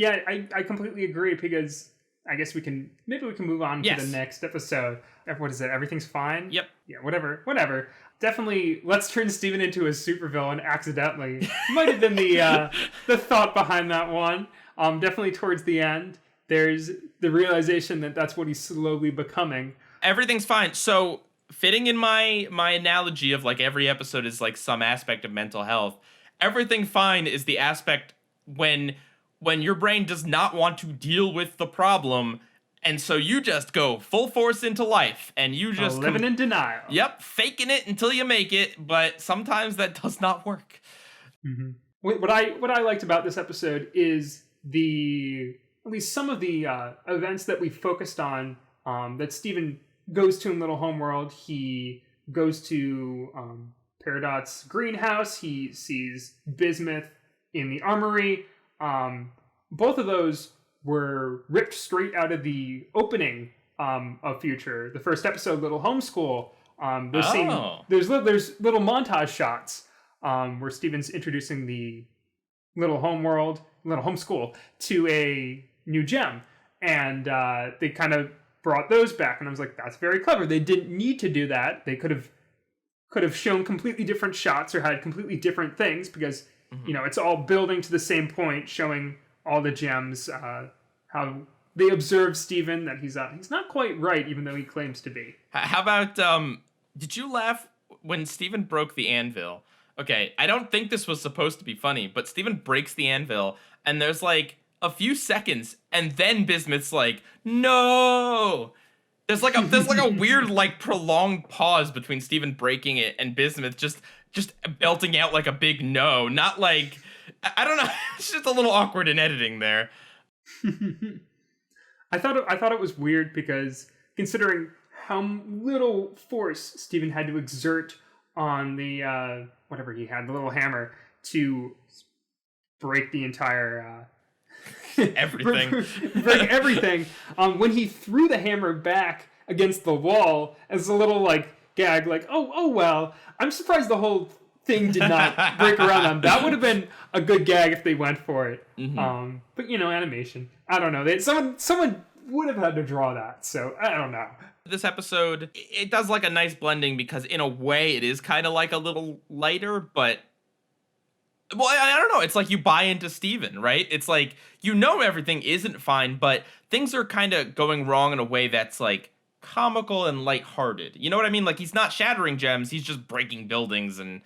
I completely agree, because I guess maybe we can move on to the next episode. What is it? Everything's fine? Yep. Yeah, whatever. Definitely, let's turn Steven into a supervillain accidentally. Might have been the thought behind that one. Definitely towards the end, there's the realization that that's what he's slowly becoming. Everything's fine. So, fitting in my analogy of like every episode is like some aspect of mental health. Everything fine is the aspect when your brain does not want to deal with the problem, and so you just go full force into life, and you just living in denial. Yep, faking it until you make it, but sometimes that does not work. Mm-hmm. What I liked about this episode is at least some of the events that we focused on, that Steven goes to in Little Homeworld. He goes to Peridot's greenhouse. He sees Bismuth in the armory. Both of those were ripped straight out of the opening of Future. The first episode, Little Homeschool. There's little montage shots where Steven's introducing the Little Homeschool to a new gem, and they kind of brought those back, and I was like, that's very clever. They didn't need to do that. They could have shown completely different shots or had completely different things, because you know, it's all building to the same point, showing all the gems, how they observe Steven, that he's not quite right, even though he claims to be. How about, did you laugh when Steven broke the anvil? Okay, I don't think this was supposed to be funny, but Steven breaks the anvil, and there's like a few seconds, and then Bismuth's like, no! There's like a weird, like, prolonged pause between Steven breaking it and Bismuth just belting out like a big no. Not like, I don't know, it's just a little awkward in editing there. I thought it was weird, because considering how little force Steven had to exert on the whatever he had, the little hammer, to break the entire everything. break everything. When he threw the hammer back against the wall as a little like gag, like, oh well, I'm surprised the whole thing did not break around them. That would have been a good gag if they went for it. Mm-hmm. But you know, animation. I don't know. Someone would have had to draw that, so I don't know. This episode, it does like a nice blending, because in a way it is kind of like a little lighter, but well, I don't know. It's like you buy into Steven, right? It's like, you know, everything isn't fine, but things are kind of going wrong in a way that's like comical and lighthearted. You know what I mean? Like, he's not shattering gems. He's just breaking buildings and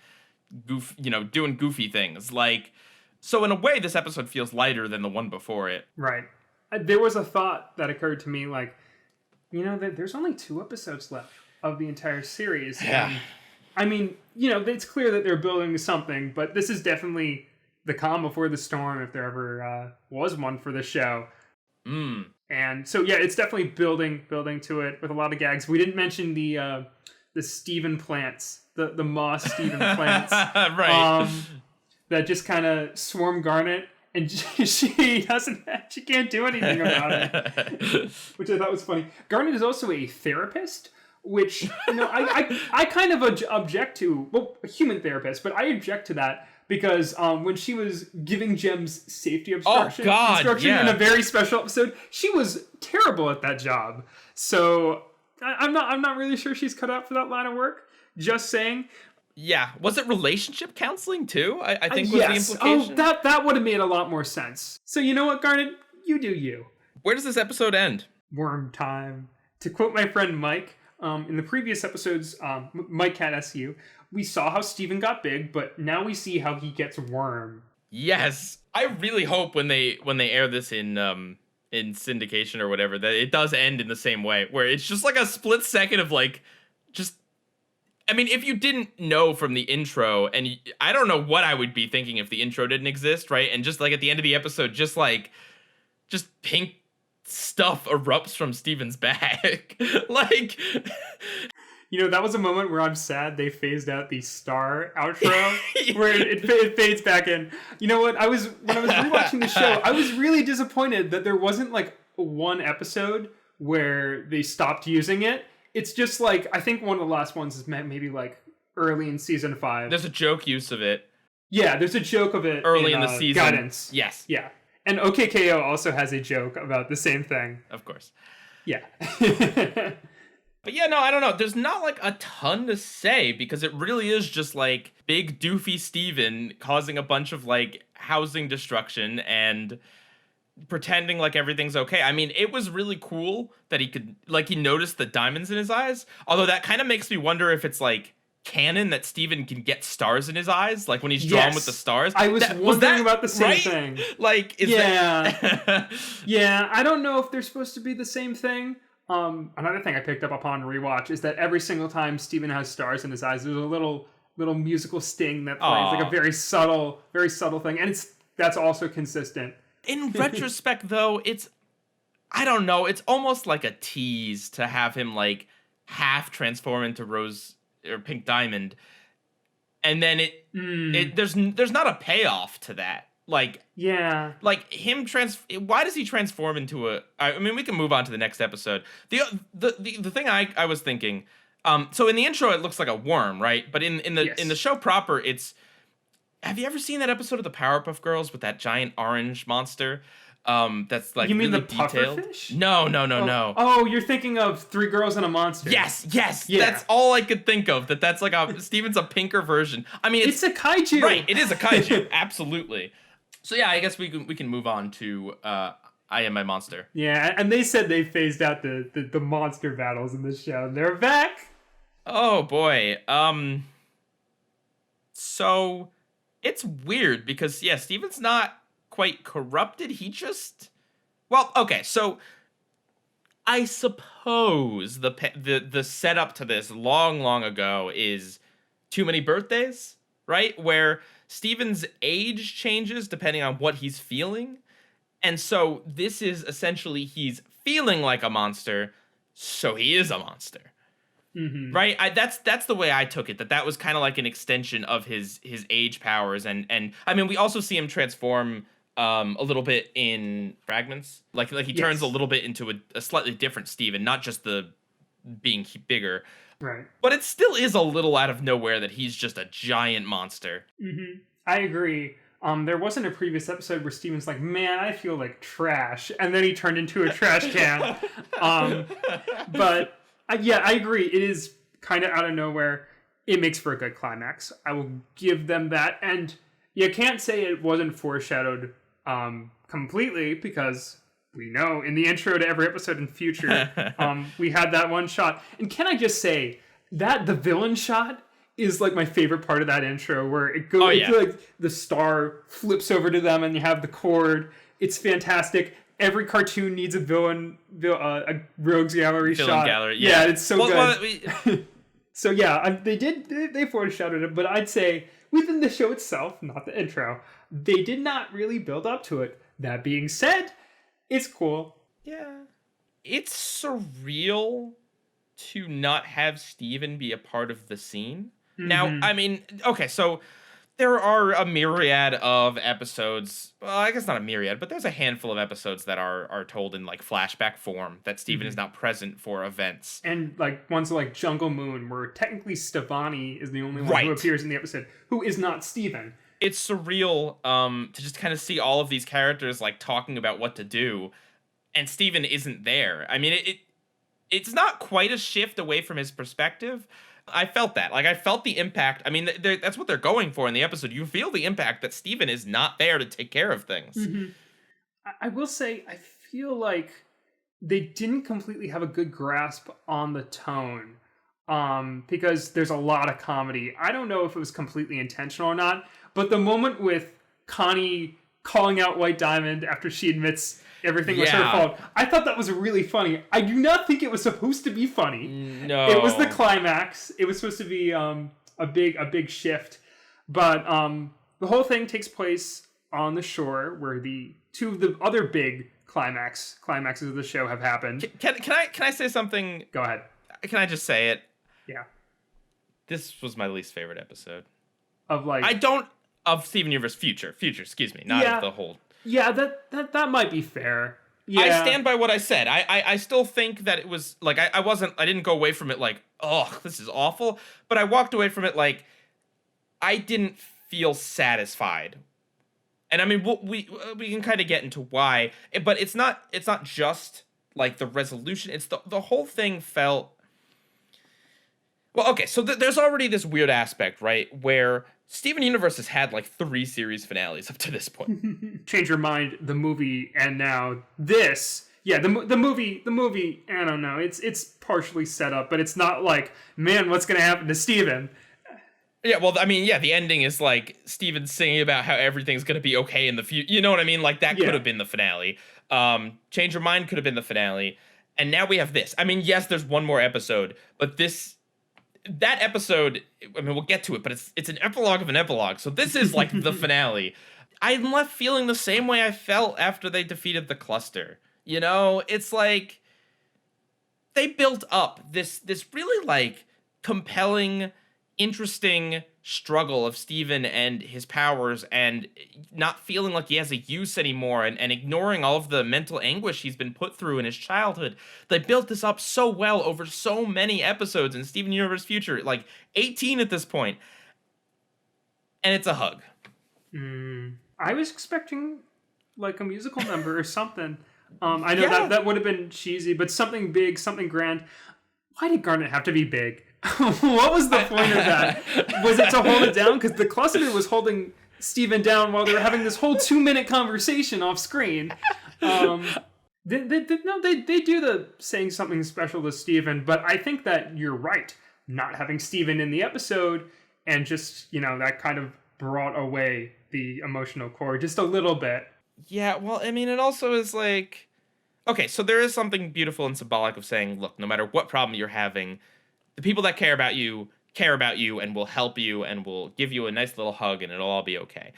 doing goofy things. Like, so in a way, this episode feels lighter than the one before it. Right. There was a thought that occurred to me, like, you know, there's only 2 episodes left of the entire series. Yeah. And, I mean, you know, it's clear that they're building something, but this is definitely the calm before the storm, if there ever was one for the show. And so, yeah, it's definitely building to it with a lot of gags. We didn't mention the Steven plants, the moss Steven plants. Right. That just kind of swarm Garnet, and she can't do anything about it, which I thought was funny. Garnet is also a therapist, which, you know, I kind of object to, well, a human therapist, but I object to that because when she was giving Jem's safety instruction yeah. in a very special episode, she was terrible at that job. So I'm not really sure she's cut out for that line of work. Just saying. Yeah. Was it relationship counseling too? I think was yes. the implication. Oh, that would have made a lot more sense. So you know what, Garnet? You do you. Where does this episode end? Worm time. To quote my friend Mike, in the previous episodes, Mike Cat SU, we saw how Steven got big, but now we see how he gets worm. Yes. I really hope when they air this in syndication or whatever, that it does end in the same way, where it's just like a split second of like, just, I mean, if you didn't know from the intro, and I don't know what I would be thinking if the intro didn't exist, right? And just like at the end of the episode, just pink stuff erupts from Steven's bag. Like, you know, that was a moment where I'm sad they phased out the star outro where it fades back in. You know what? When I was rewatching the show, I was really disappointed that there wasn't like one episode where they stopped using it. It's just like, I think one of the last ones is maybe like early in season 5. There's a joke use of it. Yeah, there's a joke of it early in the season. Guidance. Yes. Yeah. And OKKO also has a joke about the same thing. Of course. Yeah. But yeah, no, I don't know. There's not like a ton to say because it really is just like big doofy Steven causing a bunch of like housing destruction and pretending like everything's okay. I mean, it was really cool that he noticed the diamonds in his eyes. Although that kind of makes me wonder if it's like canon that Steven can get stars in his eyes, like when he's drawn with the stars. I was wondering about the same thing. Like, is that... Yeah, I don't know if they're supposed to be the same thing. Another thing I picked up upon rewatch is that every single time Steven has stars in his eyes, there's a little musical sting that plays, like a very subtle thing, and that's also consistent. In retrospect, though, I don't know, it's almost like a tease to have him like half transform into Rose or Pink Diamond, and then there's not a payoff to that. Like, yeah, like him why does he transform into I mean, we can move on to the next episode. The thing I was thinking, so in the intro it looks like a worm, right? But in the show proper, have you ever seen that episode of the Powerpuff Girls with that giant orange monster? That's like, you mean really the detailed. pufferfish? No. Oh, you're thinking of 3 Girls and a Monster. Yes. Yeah. That's all I could think of. That's like Steven's a pinker version. I mean, it's a kaiju. Right, it is a kaiju. Absolutely. So yeah, I guess we can move on to I Am My Monster. Yeah, and they said they phased out the monster battles in this show, and they're back. Oh boy. So it's weird because yeah, Steven's not quite corrupted. He just, well, okay, so I suppose the setup to this long ago is Too Many Birthdays, right? Where Steven's age changes depending on what he's feeling. And so this is essentially he's feeling like a monster, so he is a monster. Mm-hmm. Right? That's the way I took it, that was kind of like an extension of his age powers. And I mean, we also see him transform a little bit in Fragments. Like he turns a little bit into a slightly different Steven, not just the being bigger. Right. But it still is a little out of nowhere that he's just a giant monster. Mm-hmm. I agree. There wasn't a previous episode where Steven's like, man, I feel like trash. And then he turned into a trash can. But yeah, I agree. It is kind of out of nowhere. It makes for a good climax. I will give them that. And you can't say it wasn't foreshadowed completely, because we know in the intro to every episode in future, we had that one shot. And can I just say that the villain shot is like my favorite part of that intro, where it goes, like the star flips over to them and you have the cord. It's fantastic. Every cartoon needs a a rogues gallery shot. Gallery, yeah, it's so good. So yeah, they foreshadowed it, but I'd say within the show itself, not the intro, they did not really build up to it. That being said, it's cool. Yeah. It's surreal to not have Steven be a part of the scene. Mm-hmm. Now, I mean, okay, so there are a myriad of episodes. Well, I guess not a myriad, but there's a handful of episodes that are told in like flashback form that Steven is not present for events. And like ones like Jungle Moon, where technically Stevani is the only one who appears in the episode, who is not Steven. it's surreal to just kind of see all of these characters like talking about what to do, and Steven isn't there. I mean, it's not quite a shift away from his perspective. I felt that. Like, I felt the impact. I mean, that's what they're going for in the episode. You feel the impact that Steven is not there to take care of things. Mm-hmm. I will say, I feel like they didn't completely have a good grasp on the tone, because there's a lot of comedy. I don't know if it was completely intentional or not, but the moment with Connie calling out White Diamond after she admits everything was her fault, I thought that was really funny. I do not think it was supposed to be funny. No. It was the climax. It was supposed to be a big shift. But the whole thing takes place on the shore where the two of the other big climaxes of the show have happened. Can I say something? Go ahead. Can I just say it? Yeah. This was my least favorite episode. Of Steven Universe Future, excuse me, not of the whole. Yeah, that might be fair. Yeah. I stand by what I said. I still think that it was like I didn't go away from it like, oh, this is awful, but I walked away from it like I didn't feel satisfied. And I mean, we can kind of get into why, but it's not just like the resolution. It's the whole thing felt. Well, okay, so there's already this weird aspect, right, where Steven Universe has had like 3 series finales up to this point. Change Your Mind, the movie, and now this. Yeah, the movie. I don't know. It's partially set up, but it's not like, man, what's gonna happen to Steven? Yeah, well, I mean, yeah, the ending is like Steven singing about how everything's gonna be okay in the future. You know what I mean? Like that could have been the finale. Change Your Mind could have been the finale, and now we have this. I mean, yes, there's one more episode, but that episode, I mean, we'll get to it, but it's an epilogue of an epilogue. So this is like the finale. I'm left feeling the same way I felt after they defeated the Cluster. You know, it's like they built up this really like compelling, interesting struggle of Steven and his powers and not feeling like he has a use anymore and ignoring all of the mental anguish he's been put through in his childhood. They built this up so well over so many episodes in Steven Universe Future, like 18 at this point. And it's a hug. I was expecting like a musical number or something. I know that would have been cheesy, but something big, something grand. Why did Garnet have to be big? What was the point of that? Was it to hold it down? Because the Cluster was holding Steven down while they were having this whole 2-minute conversation off screen. They do the saying something special to Steven, but I think that you're right. Not having Steven in the episode and just, that kind of brought away the emotional core just a little bit. Yeah, well, I mean, it also is like... Okay, so there is something beautiful and symbolic of saying, look, no matter what problem you're having, the people that care about you and will help you and will give you a nice little hug and it'll all be okay.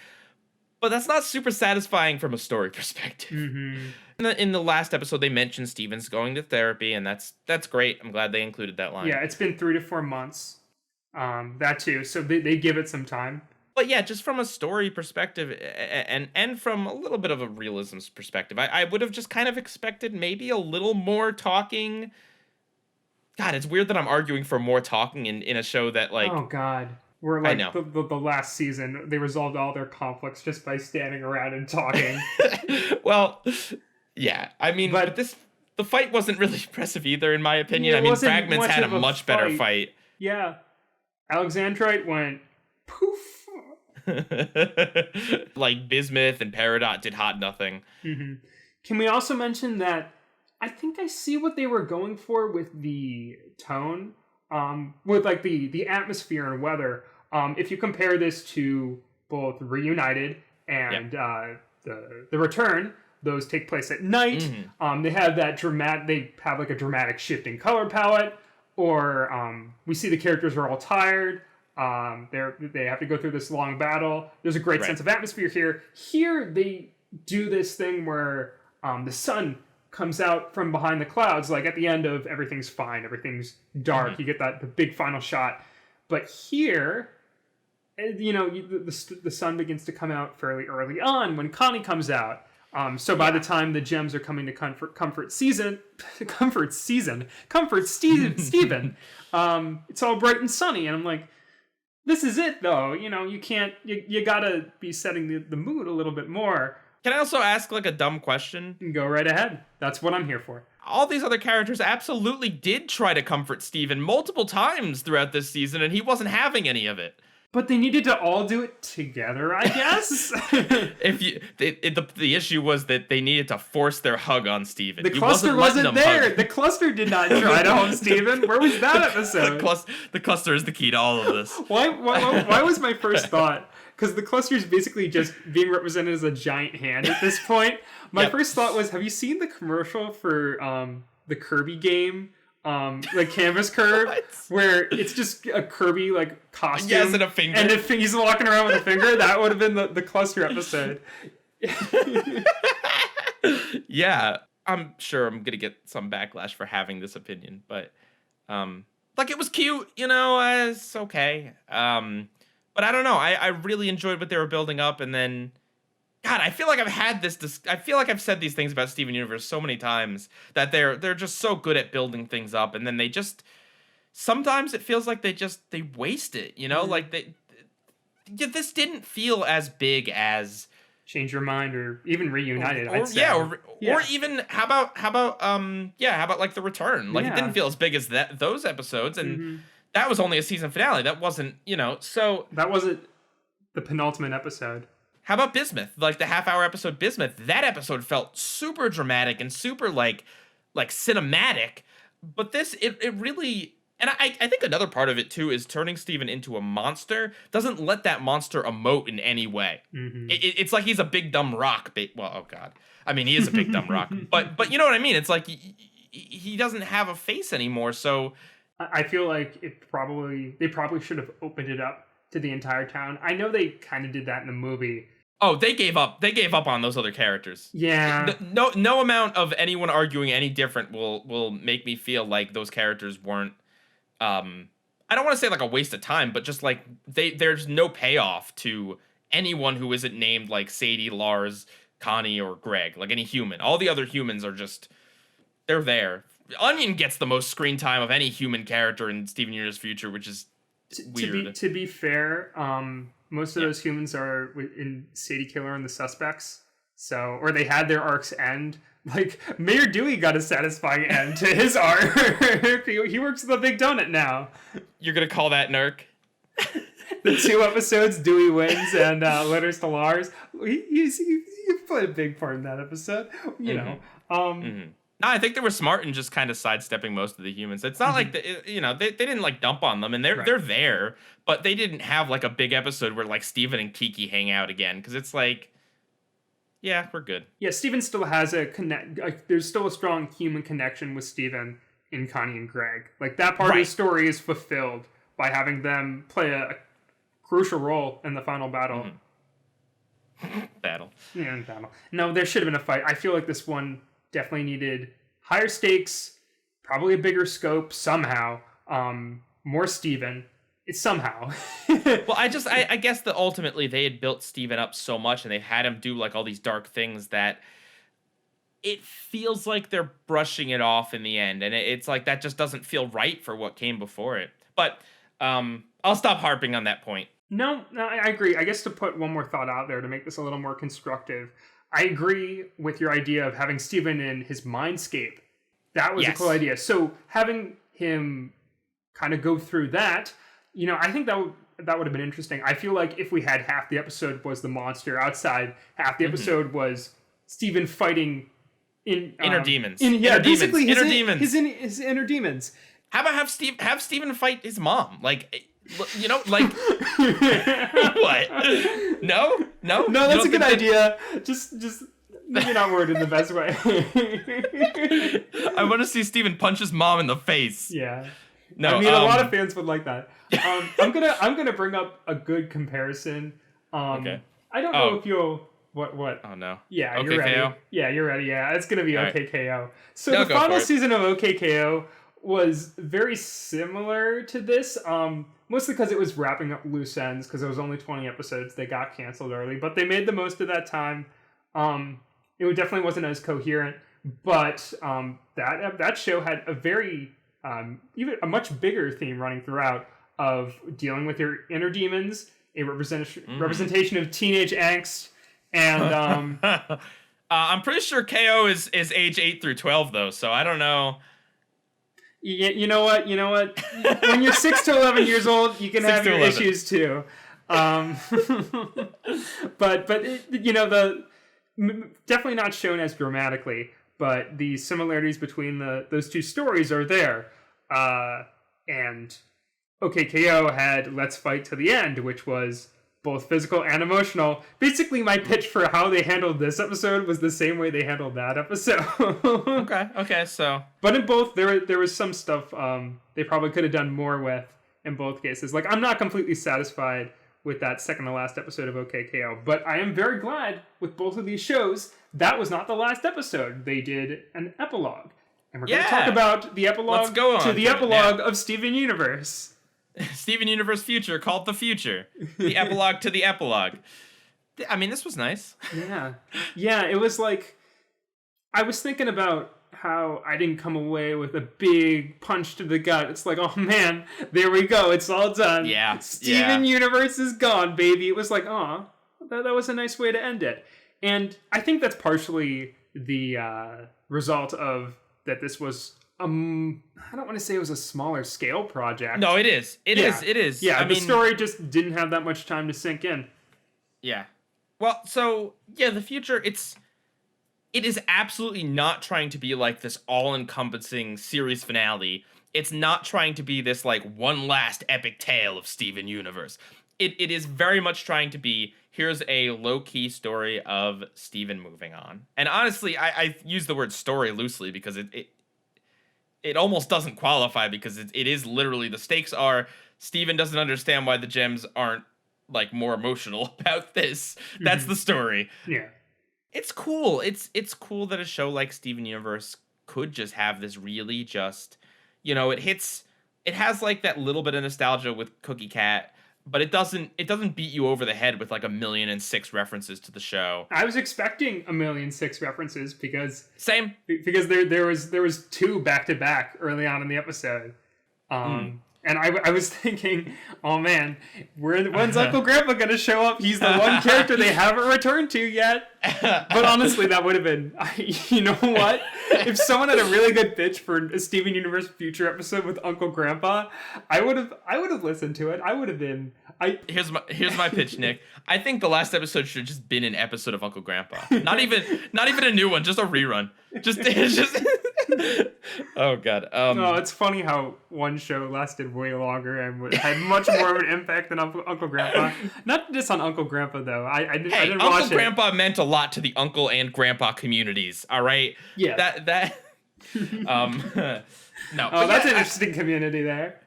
But that's not super satisfying from a story perspective. Mm-hmm. In the last episode, they mentioned Steven's going to therapy, and that's great. I'm glad they included that line. Yeah, it's been 3 to 4 months. That too. So they give it some time. But yeah, just from a story perspective and from a little bit of a realism perspective, I would have just kind of expected maybe a little more talking. God, it's weird that I'm arguing for more talking in a show that like... Oh, God. We're like the last season. They resolved all their conflicts just by standing around and talking. Well, yeah. I mean, but the fight wasn't really impressive either, in my opinion. I mean, Fragments had a much better fight. Yeah. Alexandrite went poof. Like Bismuth and Peridot did hot nothing. Mm-hmm. Can we also mention that I think I see what they were going for with the tone, with like the atmosphere and weather. If you compare this to both Reunited and the Return, those take place at night. Mm-hmm. They have that like a dramatic shift in color palette, or we see the characters are all tired. They have to go through this long battle. There's a great sense of atmosphere here. Here they do this thing where the sun comes out from behind the clouds, like at the end of Everything's Fine, everything's dark. Mm-hmm. You get the big final shot. But here, the sun begins to come out fairly early on when Connie comes out. So by the time the gems are coming to comfort Steven, it's all bright and sunny, and I'm like, This is it, though. You can't. You gotta be setting the mood a little bit more. Can I also ask like a dumb question? Go right ahead. That's what I'm here for. All these other characters absolutely did try to comfort Steven multiple times throughout this season, and he wasn't having any of it. But they needed to all do it together, I guess. The issue was that they needed to force their hug on Steven. The cluster wasn't there. The cluster did not try to hug Steven. Where was that episode? The cluster is the key to all of this. Why was my first thought? Because the cluster is basically just being represented as a giant hand at this point. My first thought was, have you seen the commercial for the Kirby game? Like Canvas Curve, where it's just a Kirby like costume, yes, and a finger, and he's walking around with a finger. That would have been the cluster episode. Yeah, I'm sure I'm gonna get some backlash for having this opinion, but like it was cute, it's okay. But I don't know. I really enjoyed what they were building up, and then. God, I feel like I feel like I've said these things about Steven Universe so many times that they're just so good at building things up, and then they just sometimes it feels like they waste it, Mm-hmm. like this didn't feel as big as Change Your Mind or even Reunited. or I'd say. or even how about like The Return? Like it didn't feel as big as those episodes, and that was only a season finale. That wasn't so that wasn't the penultimate episode. How about Bismuth? Like the half-hour episode Bismuth, that episode felt super dramatic and super like cinematic. But this, it really, and I think another part of it too is turning Steven into a monster doesn't let that monster emote in any way. Mm-hmm. It's like he's a big dumb rock. Well, oh god, I mean he is a big dumb rock. But you know what I mean? It's like he doesn't have a face anymore. So I feel like they probably should have opened it up to the entire town. I know they kind of did that in the movie. Oh, they gave up. They gave up on those other characters. Yeah. No amount of anyone arguing any different will make me feel like those characters weren't. I don't want to say like a waste of time, but just like there's no payoff to anyone who isn't named like Sadie, Lars, Connie, or Greg. Like any human. All the other humans are just they're there. Onion gets the most screen time of any human character in Steven Universe Future, which is weird. To be fair, most of those humans are in Sadie Killer and the Suspects. So, or they had their arcs end. Like, Mayor Dewey got a satisfying end to his arc. He works at the Big Donut now. You're going to call that Nurk? The 2 episodes, Dewey wins and letters to Lars. He played a big part in that episode. You know. No, I think they were smart in just kind of sidestepping most of the humans. It's not like they didn't like dump on them, and they're there, but they didn't have like a big episode where like Steven and Kiki hang out again because it's like, yeah, we're good. Yeah, Steven still has there's still a strong human connection with Steven in Connie and Greg. Like that part of the story is fulfilled by having them play a crucial role in the final battle. Battle. Yeah, battle. No, there should have been a fight. I feel like this one definitely needed higher stakes, probably a bigger scope somehow, more Steven. It's somehow. Well, I guess that ultimately they had built Steven up so much and they had him do like all these dark things that it feels like they're brushing it off in the end. And it's like that just doesn't feel right for what came before it. But I'll stop harping on that point. No, I agree. I guess to put one more thought out there to make this a little more constructive, I agree with your idea of having Steven in his mindscape. That was a cool idea. So having him kind of go through that, I think that would have been interesting. I feel like if we had half the episode was the monster outside, half the episode was Steven fighting in inner demons. Basically inner demons. His inner demons. How about have Steven fight his mom? Like like what? No, that's a good idea. Just maybe not worded in the best way. I want to see Steven punch his mom in the face. Yeah. No, I mean, a lot of fans would like that. I'm gonna bring up a good comparison. Okay. I don't know if you'll what. Oh no. Yeah, OKKO? you're ready. Yeah, you're ready. Yeah, it's gonna be OKKO. So No, the final season of OKKO was very similar to this. Mostly because it was wrapping up loose ends because it was only 20 episodes. They got canceled early, but they made the most of that time. It definitely wasn't as coherent, but that show had a very even a much bigger theme running throughout. of dealing with your inner demons, a representation of teenage angst, and I'm pretty sure KO is age 8 through 12 though, so I don't know. You know what? When you're 6 to 11 years old, you can have your issues too. But definitely not shown as dramatically, but the similarities between those two stories are there. And OKKO had Let's Fight to the End, which was both physical and emotional. Basically, my pitch for how they handled this episode was the same way they handled that episode. Okay, so. But in both, there was some stuff they probably could have done more with in both cases. Like, I'm not completely satisfied with that second to last episode of OKKO, but I am very glad with both of these shows that was not the last episode. They did an epilogue. And we're going to talk about the epilogue to the epilogue of Steven Universe. Steven Universe Future, called The Future. The epilogue to the epilogue. I mean, this was nice. Yeah, it was like, I was thinking about how I didn't come away with a big punch to the gut. It's like, oh man, there we go. It's all done. Yeah. Steven Universe is gone, baby. It was like, oh, that was a nice way to end it. And I think that's partially the result of that this was I don't want to say it was a smaller scale project. No, it is. It is. Yeah, I mean, story just didn't have that much time to sink in. Yeah. Well, so, yeah, The Future, it is absolutely not trying to be like this all-encompassing series finale. It's not trying to be this, like, one last epic tale of Steven Universe. It is very much trying to be, here's a low-key story of Steven moving on. And honestly, I use the word story loosely because it almost doesn't qualify, because it is literally, the stakes are Steven doesn't understand why the gems aren't like more emotional about this. That's the story. Yeah. It's cool. It's cool that a show like Steven Universe could just have this really just, it has like that little bit of nostalgia with Cookie Cat, but it doesn't beat you over the head with like 1,000,006 references to the show. I was expecting 1,000,006 references because there was 2 back to back early on in the episode. And I was thinking, oh man, when's Uncle Grandpa going to show up? He's the one character they haven't returned to yet. But honestly, that would have been, you know what? If someone had a really good pitch for a Steven Universe Future episode with Uncle Grandpa, I would have listened to it. I would have been. Here's my pitch, Nick. I think the last episode should have just been an episode of Uncle Grandpa. Not even a new one, just a rerun. Just oh god. No, it's funny how one show lasted way longer and had much more of an impact than Uncle Grandpa. Not just on Uncle Grandpa though. I didn't watch it. Uncle Grandpa meant a lot to the uncle and grandpa communities. All right. Yeah. That. No. Oh, that's an interesting community there.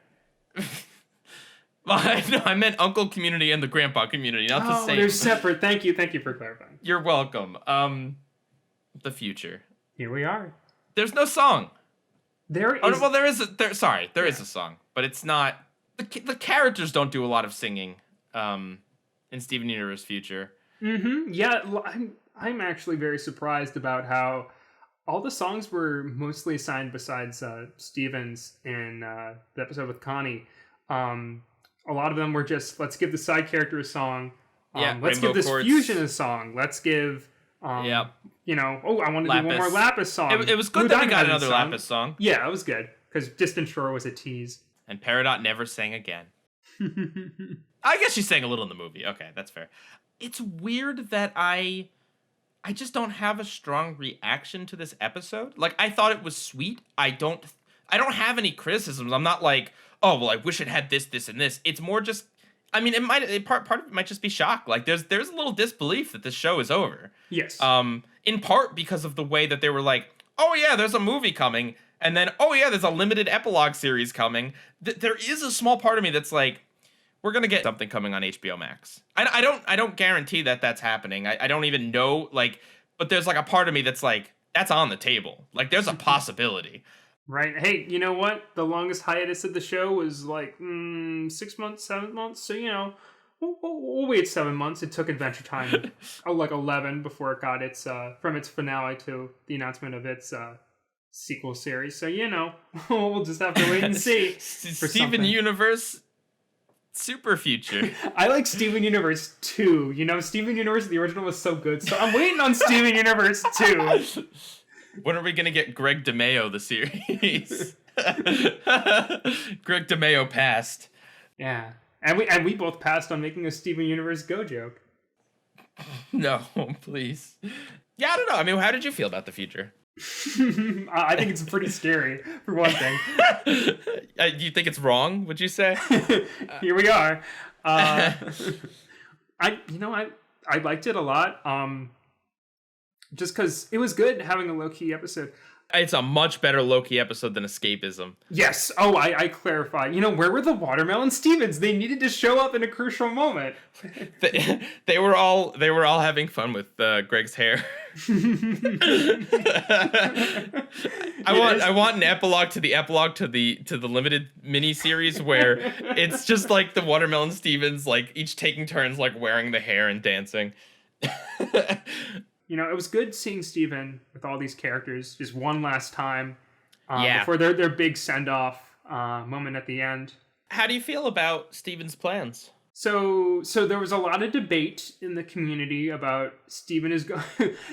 No, I meant uncle community and the grandpa community, not the same. Oh, they're separate. Thank you for clarifying. You're welcome. The Future. Here we are. There's no song. There is. Oh, well, there is. There is a song, but it's not. The characters don't do a lot of singing. In Steven Universe Future. Mm-hmm. Yeah, I'm actually very surprised about how all the songs were mostly assigned besides Steven's in the episode with Connie. A lot of them were just, let's give the side character a song. Let's give this fusion a song. Let's give, I want to do one more Lapis song. It was good that we got another Lapis song. Yeah, it was good, because Distant Shore was a tease. And Peridot never sang again. I guess she sang a little in the movie. Okay, that's fair. It's weird that I just don't have a strong reaction to this episode. Like, I thought it was sweet. I don't have any criticisms. I'm not like, oh, well, I wish it had this, this, and this. It's more just, I mean, part of it might just be shock. Like, there's a little disbelief that this show is over. Yes. In part because of the way that they were like, oh yeah, there's a movie coming, and then, oh yeah, there's a limited epilogue series coming. There is a small part of me that's like, we're gonna get something coming on HBO Max. I don't guarantee that that's happening. I don't even know, like, but there's like a part of me that's like, that's on the table. Like, there's a possibility. Right. Hey, you know what? The longest hiatus of the show was like 6 months, 7 months. So, we'll wait 7 months. It took Adventure Time like 11 before it got its from its finale to the announcement of its sequel series. So, we'll just have to wait and see. Steven Universe super future. I like Steven Universe 2. You know, Steven Universe, the original was so good, so I'm waiting on Steven Universe 2. When are we gonna get Greg DeMayo the series? Greg DeMayo passed. Yeah, and we both passed on making a Steven Universe Go joke. No, please. Yeah, I don't know. I mean, how did you feel about the future? I think it's pretty scary, for one thing. Do you think it's wrong, would you say? Here we are. I liked it a lot. Just because it was good having a low-key episode. It's a much better Loki episode than Escapism. Yes. Oh, I clarify. You know, where were the Watermelon Stevens? They needed to show up in a crucial moment. They were all having fun with Greg's hair. I want an epilogue to the limited mini series where it's just like the Watermelon Stevens like each taking turns like wearing the hair and dancing. You know, it was good seeing Steven with all these characters just one last time yeah. before their big send-off moment at the end. How do you feel about Steven's plans? So there was a lot of debate in the community about Steven is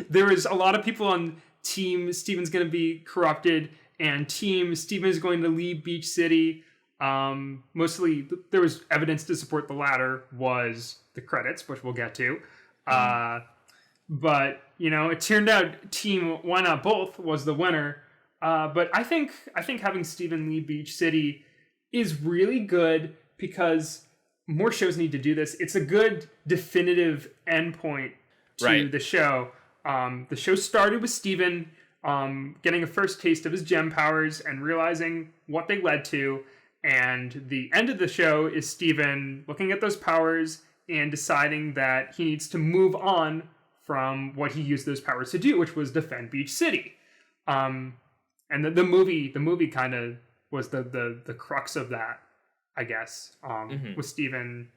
there was a lot of people on team Steven's going to be corrupted and team Steven is going to leave Beach City. Mostly there was evidence to support the latter was the credits, which we'll get to. But, you know, it turned out team Why Not Both was the winner. But I think having Steven leave Beach City is really good because more shows need to do this. It's a good definitive endpoint to the show. The show started with Steven getting a first taste of his gem powers and realizing what they led to. And the end of the show is Steven looking at those powers and deciding that he needs to move on from what he used those powers to do, which was defend Beach City. And the movie kind of was the crux of that, I guess, with Steven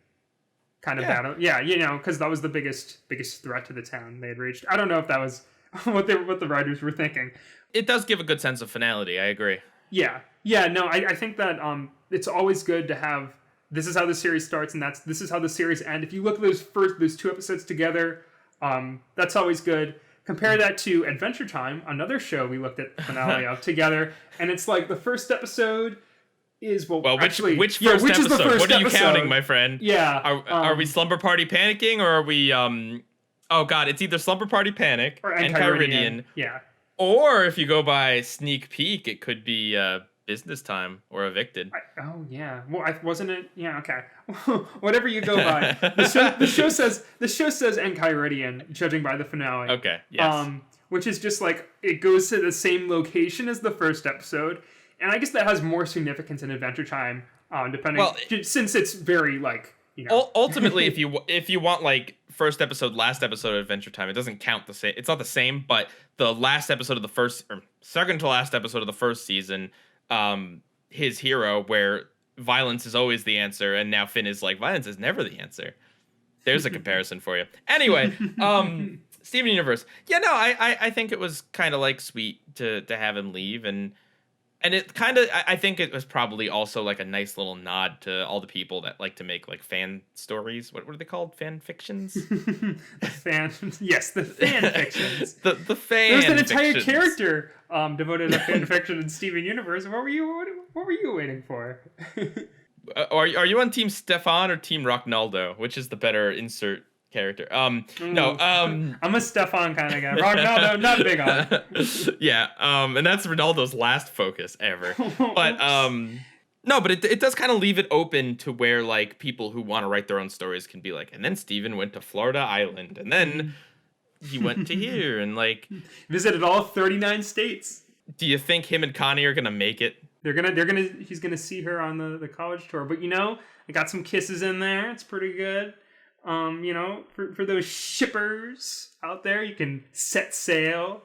kind of battle. Yeah, you know, because that was the biggest threat to the town they had reached. I don't know if that was what the writers were thinking. It does give a good sense of finality, I agree. Yeah, no, I think that it's always good to have, this is how the series starts and this is how the series ends. If you look at those two episodes together, that's always good. Compare that to Adventure Time, another show we looked at the finale of together, and it's like the first episode is which first episode? What are you counting, my friend? Yeah, are we Slumber Party panicking, or are we oh god, it's either Slumber Party Panic or Enchiridion. Yeah, or if you go by sneak peek, it could be Business Time or Evicted. Oh yeah, well, wasn't it? Yeah, okay. Whatever you go by. The show says Enchiridion, judging by the finale. Okay. Yes. Which is just like it goes to the same location as the first episode, and I guess that has more significance in Adventure Time, depending. Well, since it's very like, you know. Ultimately, if you want like first episode, last episode of Adventure Time, it doesn't count the same. It's not the same, but the last episode of the first or second to last episode of the first season. His hero, where violence is always the answer, and now Finn is like, violence is never the answer. There's a comparison for you. Anyway, Steven Universe. Yeah, no, I think it was kind of like sweet to have him leave, and it kind of, I think it was probably also like a nice little nod to all the people that like to make like fan stories. What are they called? Fan fictions? The fan fictions. the fan. There's an entire character devoted to fan fiction in Steven Universe. What were you waiting for? Are you on Team Stefan or Team Rocknaldo? Which is the better insert character? No. I'm a Stefan kind of guy. Rocknaldo, not big on. Yeah. And that's Ronaldo's last focus ever. But no, but it does kind of leave it open to where like people who want to write their own stories can be like, and then Steven went to Florida Island, and then he went to here, and like visited all 39 states. Do you think him and Connie are gonna make it? He's gonna see her on the college tour. But you know, I got some kisses in there. It's pretty good. You know, for those shippers out there, you can set sail.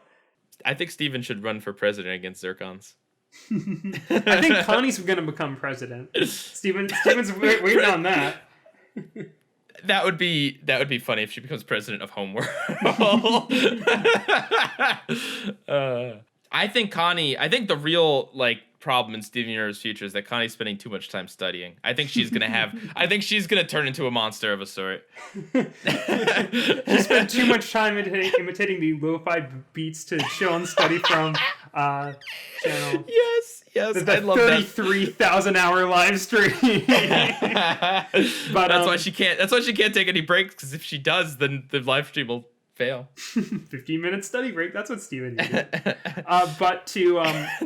I think Steven should run for president against Zircons. I think Connie's gonna become president. Steven's waiting on that. That would be funny if she becomes president of Homeworld. I think the real like problem in Steven Universe Future is that Connie's spending too much time studying. I think she's gonna turn into a monster of a sort. She spent too much time imitating the lo-fi beats to chill and study from channel. Yes, I love 33,000 hour live stream. But that's why she can't. That's why she can't take any breaks. Because if she does, then the live stream will fail. 15-minute study break. That's what Steven needed. But to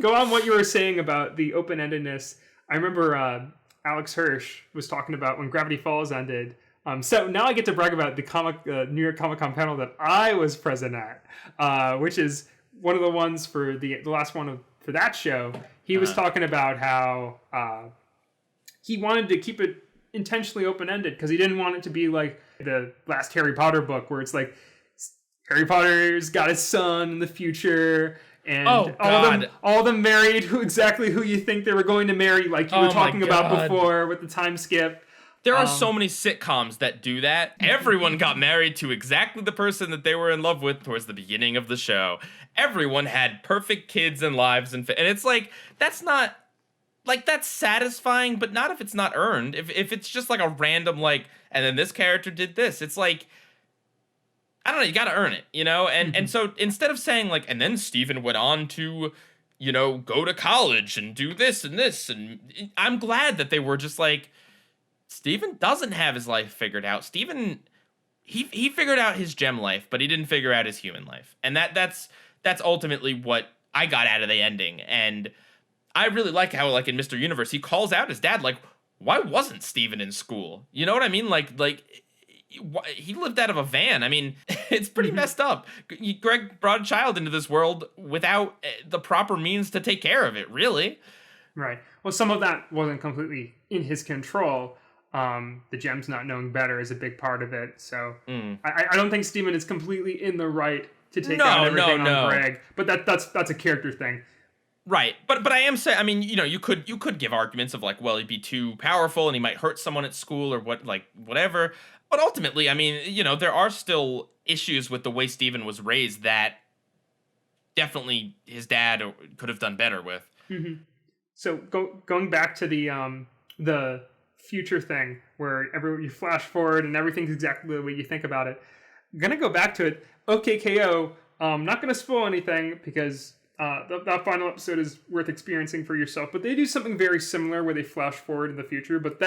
go on what you were saying about the open-endedness, I remember Alex Hirsch was talking about when Gravity Falls ended. So now I get to brag about the New York Comic Con panel that I was present at, which is one of the ones for the last one for that show. He was talking about how he wanted to keep it intentionally open-ended because he didn't want it to be like the last Harry Potter book where it's like Harry Potter's got his son in the future, and all of them married exactly who you think they were going to marry, like you were talking about before with the time skip. There are so many sitcoms that do that. Everyone got married to exactly the person that they were in love with towards the beginning of the show. Everyone had perfect kids and lives, and it's like, that's not, like, that's satisfying, but not if it's not earned. If it's just like a random, like, and then this character did this, it's like, I don't know, you gotta earn it, you know? And so instead of saying, like, and then Steven went on to, you know, go to college and do this and this, and I'm glad that they were just like, Steven doesn't have his life figured out. Steven, he figured out his gem life, but he didn't figure out his human life. And that's ultimately what I got out of the ending. And I really like how, like, in Mr. Universe, he calls out his dad, like, why wasn't Steven in school? You know what I mean? Like he lived out of a van. I mean, it's pretty messed up. Greg brought a child into this world without the proper means to take care of it, really. Right. Well, some of that wasn't completely in his control. The gems not knowing better is a big part of it. So I don't think Steven is completely in the right to take out everything on Greg. But that's a character thing. Right. But I am saying, I mean, you know, you could give arguments of like, well, he'd be too powerful and he might hurt someone at school or whatever. But ultimately, I mean, you know, there are still issues with the way Steven was raised that definitely his dad could have done better with. Mm-hmm. So going back to the future thing where you flash forward and everything's exactly the way you think about it. I'm going to go back to it. OKKO, not going to spoil anything because that final episode is worth experiencing for yourself. But they do something very similar where they flash forward in the future. But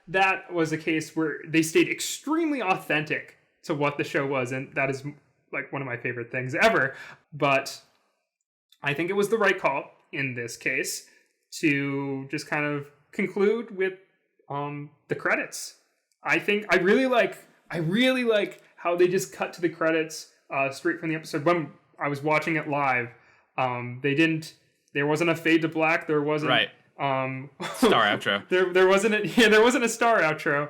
that was a case where they stayed extremely authentic to what the show was. And that is like one of my favorite things ever. But I think it was the right call in this case to just kind of conclude with the credits. I really like how they just cut to the credits straight from the episode. When I was watching it live, there wasn't a fade to black. There wasn't star outro. There wasn't a star outro.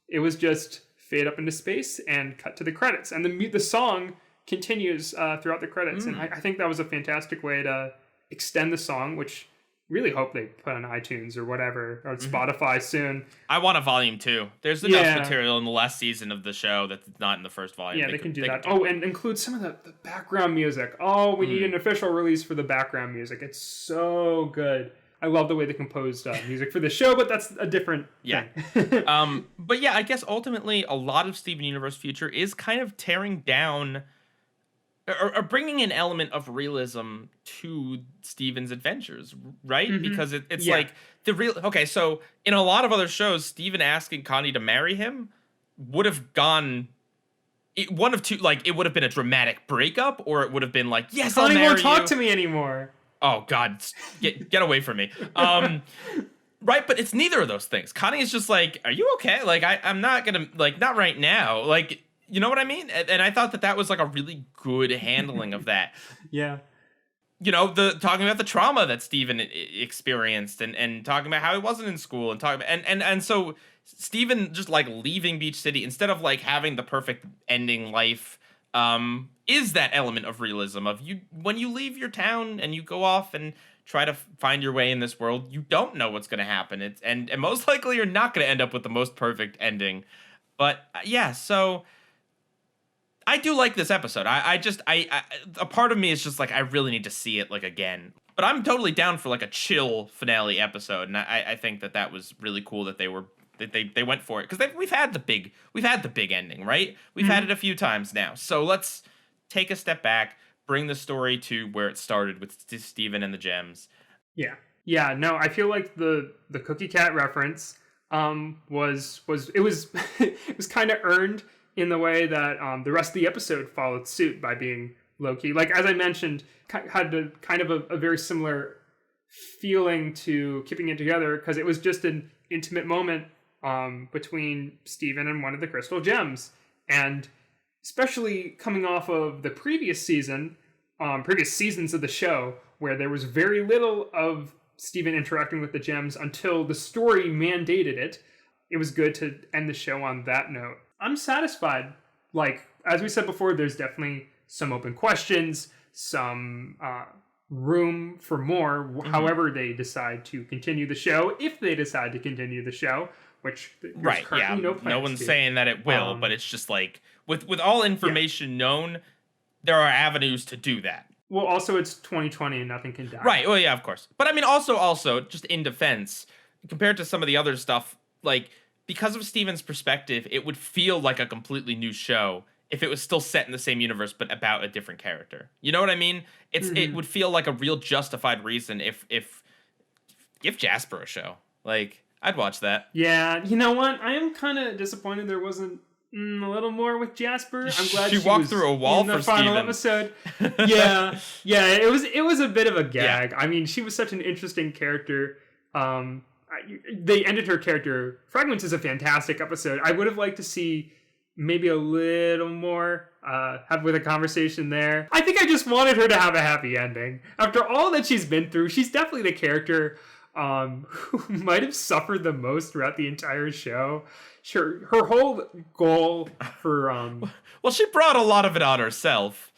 It was just fade up into space and cut to the credits, and the song continues throughout the credits. And I think that was a fantastic way to extend the song, which really hope they put on iTunes or whatever, or Spotify soon. I want a volume 2. There's enough material in the last season of the show that's not in the first volume. Yeah, they can do that. And include some of the background music. Oh, we need an official release for the background music. It's so good. I love the way they composed music for the show, but that's a different thing. But yeah, I guess ultimately a lot of Steven Universe Future is kind of tearing down or bringing an element of realism to Steven's adventures, right? Because it's like the real. Okay, so in a lot of other shows, Steven asking Connie to marry him would have gone one of two. Like, it would have been a dramatic breakup, or it would have been like, yes, Connie I'll marry won't talk you. to me anymore. Oh God, get away from me. Right, but it's neither of those things. Connie is just like, are you okay? Like, I'm not gonna, like, not right now. Like, you know what I mean? And I thought that was like a really good handling of that. Yeah. You know, talking about the trauma that Steven experienced and talking about how he wasn't in school and talking about, and so Steven just like leaving Beach City instead of like having the perfect ending life, is that element of realism of when you leave your town and you go off and try to find your way in this world, you don't know what's going to happen. And most likely you're not going to end up with the most perfect ending. But yeah, so I do like this episode. I a part of me is just like, I really need to see it like again. But I'm totally down for like a chill finale episode, and I think that was really cool that they went for it, because we've had the big ending, right? We've had it a few times now, so let's take a step back, bring the story to where it started with Steven and the gems. Yeah. No, I feel like the Cookie Cat reference was it was it was kind of earned in the way that the rest of the episode followed suit by being low-key. Like, as I mentioned, had kind of a very similar feeling to Keeping It Together, because it was just an intimate moment between Steven and one of the crystal gems. And especially coming off of the previous seasons of the show, where there was very little of Steven interacting with the gems until the story mandated it. It was good to end the show on that note. I'm satisfied. Like, as we said before, there's definitely some open questions, some room for more, however they decide to continue the show, if they decide to continue the show, which right, yeah, no one's saying that it will, but it's just like, with all information known, there are avenues to do that. Well, also it's 2020 and nothing can die. Right, well, yeah, of course. But I mean, also, just in defense, compared to some of the other stuff, like, because of Steven's perspective, it would feel like a completely new show if it was still set in the same universe but about a different character. You know what I mean? It would feel like a real justified reason if give Jasper a show. Like, I'd watch that. Yeah, you know what? I am kind of disappointed there wasn't a little more with Jasper. I'm glad she walked through a wall in the for final Steven. episode. Yeah, it was a bit of a gag. Yeah. I mean, she was such an interesting character. They ended her character. Fragments is a fantastic episode. I would have liked to see maybe a little more have with a conversation there. I think I just wanted her to have a happy ending. After all that she's been through, she's definitely the character who might have suffered the most throughout the entire show. Sure, her whole goal for well, she brought a lot of it on herself.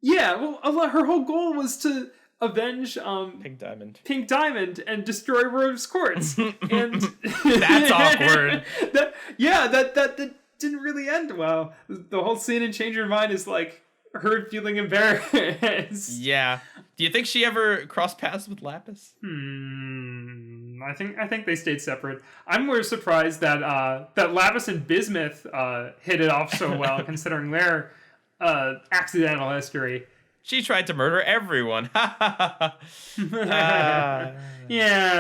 Yeah, well, her whole goal was to avenge Pink Diamond and destroy Rose Quartz. And that's awkward. That didn't really end well. The whole scene in Change Your Mind is like her feeling embarrassed. Yeah. Do you think she ever crossed paths with Lapis? I think they stayed separate. I'm more surprised that that Lapis and Bismuth hit it off so well, considering their accidental history. She tried to murder everyone. Yeah,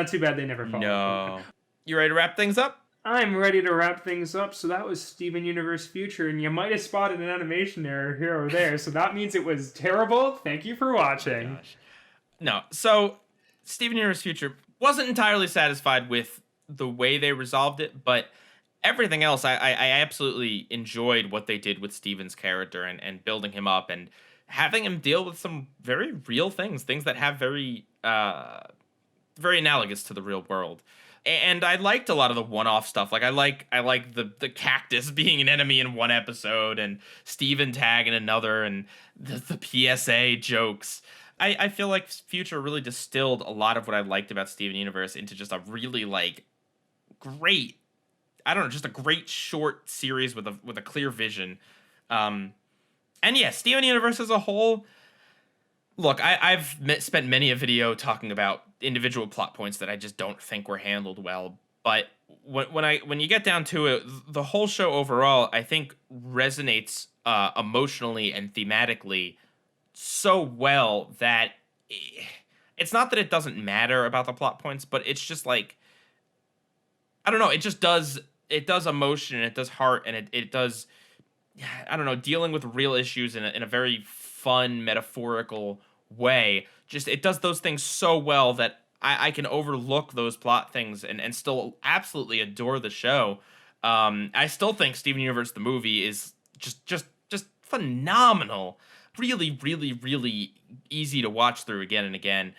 too bad they never followed. No. You ready to wrap things up? I'm ready to wrap things up. So that was Steven Universe Future, and you might have spotted an animation error here or there. So that means it was terrible. Thank you for watching. Gosh. No, so Steven Universe Future wasn't entirely satisfied with the way they resolved it, but everything else, I absolutely enjoyed what they did with Steven's character and building him up and having him deal with some very real things that have very analogous to the real world. And I liked a lot of the one-off stuff. Like I like the cactus being an enemy in one episode and Steven Tag in another, and the PSA jokes. I feel like Future really distilled a lot of what I liked about Steven Universe into just a really great, just a great short series with a clear vision. And yeah, Steven Universe as a whole. Look, I've spent many a video talking about individual plot points that I just don't think were handled well. But when you get down to it, the whole show overall, I think resonates emotionally and thematically so well that it's not that it doesn't matter about the plot points, but it's just like, I don't know, it just does, it does emotion and it does heart and it does, I don't know, dealing with real issues in a very fun, metaphorical way. Just, it does those things so well that I can overlook those plot things and still absolutely adore the show. I still think Steven Universe the movie is just phenomenal. Really, really, really easy to watch through again and again.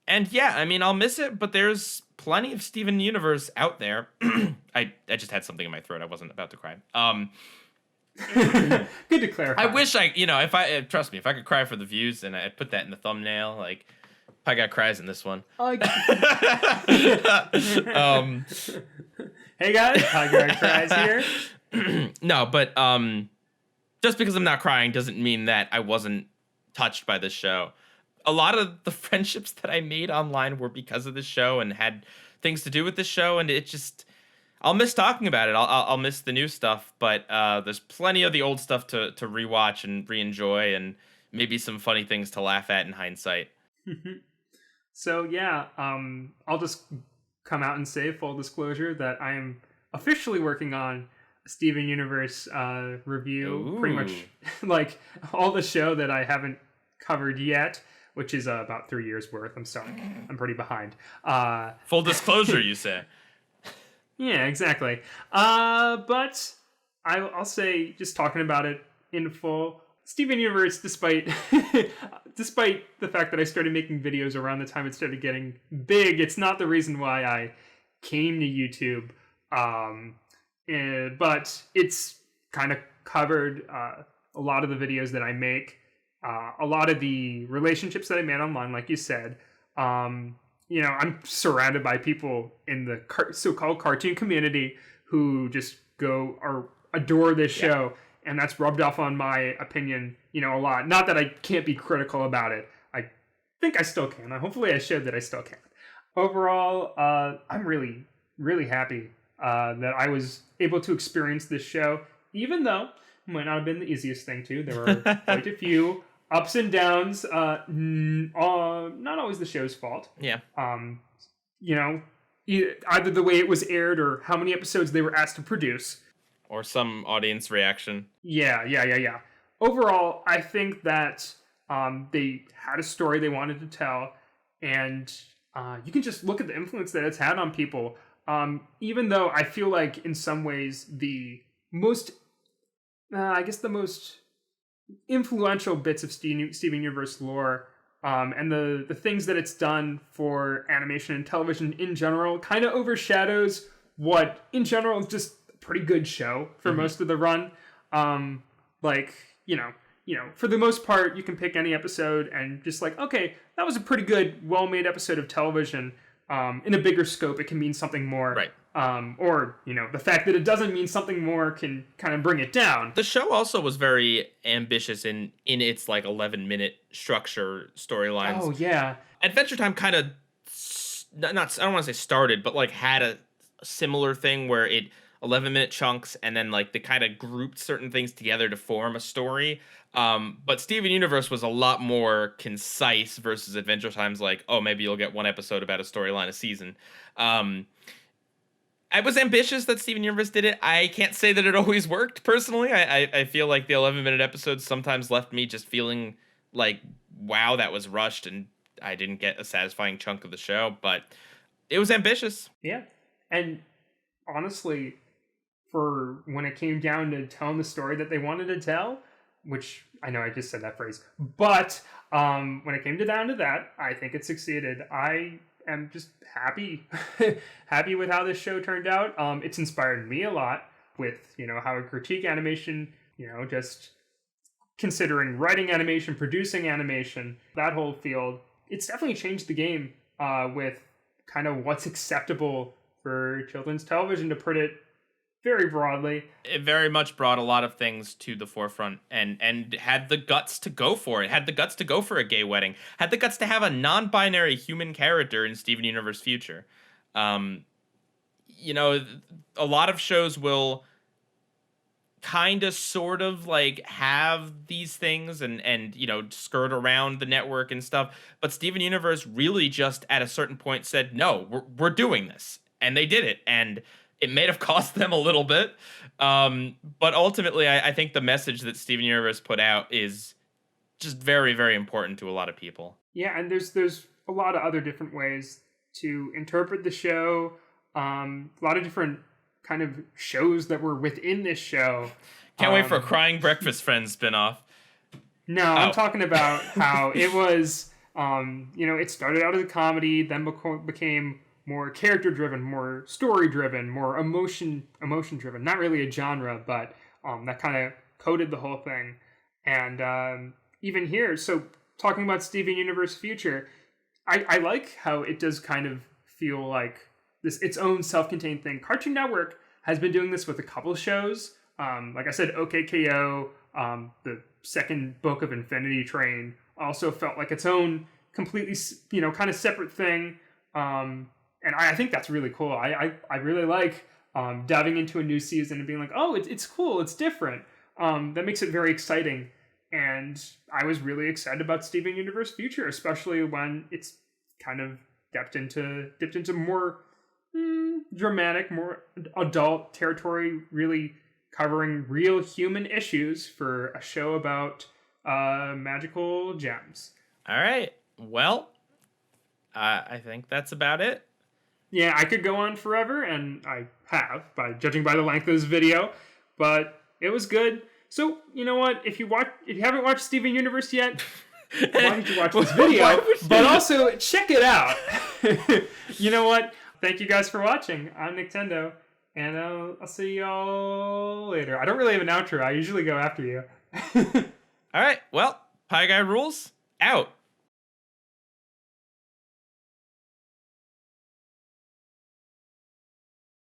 And yeah, I mean, I'll miss it, but there's plenty of Steven Universe out there. I just had something in my throat. I wasn't about to cry. Good to clarify. I wish trust me, if I could cry for the views, and I'd put that in the thumbnail, like, I got cries in this one. Hey guys, I got cries here. No, but just because I'm not crying doesn't mean that I wasn't touched by this show. a lot of the friendships that I made online were because of this show and had things to do with this show, and it just I'll miss talking about it. I'll miss the new stuff, but there's plenty of the old stuff to rewatch and re-enjoy, and maybe some funny things to laugh at in hindsight. So yeah, I'll just come out and say full disclosure that I am officially working on a Steven Universe review. Ooh. Pretty much like all the show that I haven't covered yet, which is about 3 years worth. I'm sorry, I'm pretty behind. Full disclosure, you say? Yeah, exactly. But I'll say, just talking about it in full, Steven Universe, despite despite the fact that I started making videos around the time it started getting big, it's not the reason why I came to YouTube. But it's kind of covered a lot of the videos that I make, a lot of the relationships that I made online, like you said. I'm surrounded by people in the so-called cartoon community who just go or adore this show, and that's rubbed off on my opinion, a lot. Not that I can't be critical about it. I think I still can. Hopefully I showed that I still can. Overall, I'm really, really happy that I was able to experience this show, even though it might not have been the easiest thing to. There were quite a few ups and downs, not always the show's fault. Yeah. Either the way it was aired or how many episodes they were asked to produce. Or some audience reaction. Yeah. Overall, I think that they had a story they wanted to tell, and you can just look at the influence that it's had on people. Even though I feel like in some ways the most influential bits of Steven Universe lore, and the things that it's done for animation and television in general kind of overshadows what in general is just a pretty good show for most of the run. For the most part, you can pick any episode and just like, okay, that was a pretty good, well-made episode of television. In a bigger scope, it can mean something more. Right. The fact that it doesn't mean something more can kind of bring it down. The show also was very ambitious in its like 11-minute structure storylines. Oh yeah. Adventure Time kind of I don't want to say started, but like had a similar thing where it 11-minute chunks and then like they kind of grouped certain things together to form a story. But Steven Universe was a lot more concise versus Adventure Time's like, oh, maybe you'll get one episode about a storyline a season. I was ambitious that Steven Universe did it. I can't say that it always worked, personally. I feel like the 11-minute episodes sometimes left me just feeling like, wow, that was rushed and I didn't get a satisfying chunk of the show. But it was ambitious. Yeah. And honestly, for when it came down to telling the story that they wanted to tell, which I know I just said that phrase, but when it came down to that, I think it succeeded. I am just happy with how this show turned out. It's inspired me a lot with, how I critique animation, just considering writing animation, producing animation, that whole field. It's definitely changed the game with kind of what's acceptable for children's television, to put it very broadly. It very much brought a lot of things to the forefront and had the guts to go for it. Had the guts to go for a gay wedding. Had the guts to have a non-binary human character in Steven Universe Future. A lot of shows will kind of sort of like have these things and skirt around the network and stuff. But Steven Universe really just at a certain point said, no, we're doing this. And they did it. And it may have cost them a little bit, but ultimately, I think the message that Steven Universe put out is just very, very important to a lot of people. Yeah, and there's a lot of other different ways to interpret the show. A lot of different kind of shows that were within this show. Can't wait for a Crying Breakfast Friends spinoff. No, I'm talking about how it was. It started out as a comedy, then became more character-driven, more story-driven, more emotion-driven. Not really a genre, but that kind of coded the whole thing. And even here, so talking about Steven Universe Future, I like how it does kind of feel like this its own self-contained thing. Cartoon Network has been doing this with a couple shows. Like I said, OKKO, the second book of Infinity Train also felt like its own completely, kind of separate thing. And I think that's really cool. I really like diving into a new season and being like, oh, it's cool, it's different. That makes it very exciting. And I was really excited about Steven Universe Future, especially when it's kind of dipped into more dramatic, more adult territory, really covering real human issues for a show about magical gems. All right. Well, I think that's about it. Yeah, I could go on forever, and I have, judging by the length of this video, but it was good. So, you know what? If you haven't watched Steven Universe yet, why did you watch this video? But also, check it out. You know what? Thank you guys for watching. I'm NICKtendo, and I'll see y'all later. I don't really have an outro. I usually go after you. All right. Well, PIEGUYRULZ out.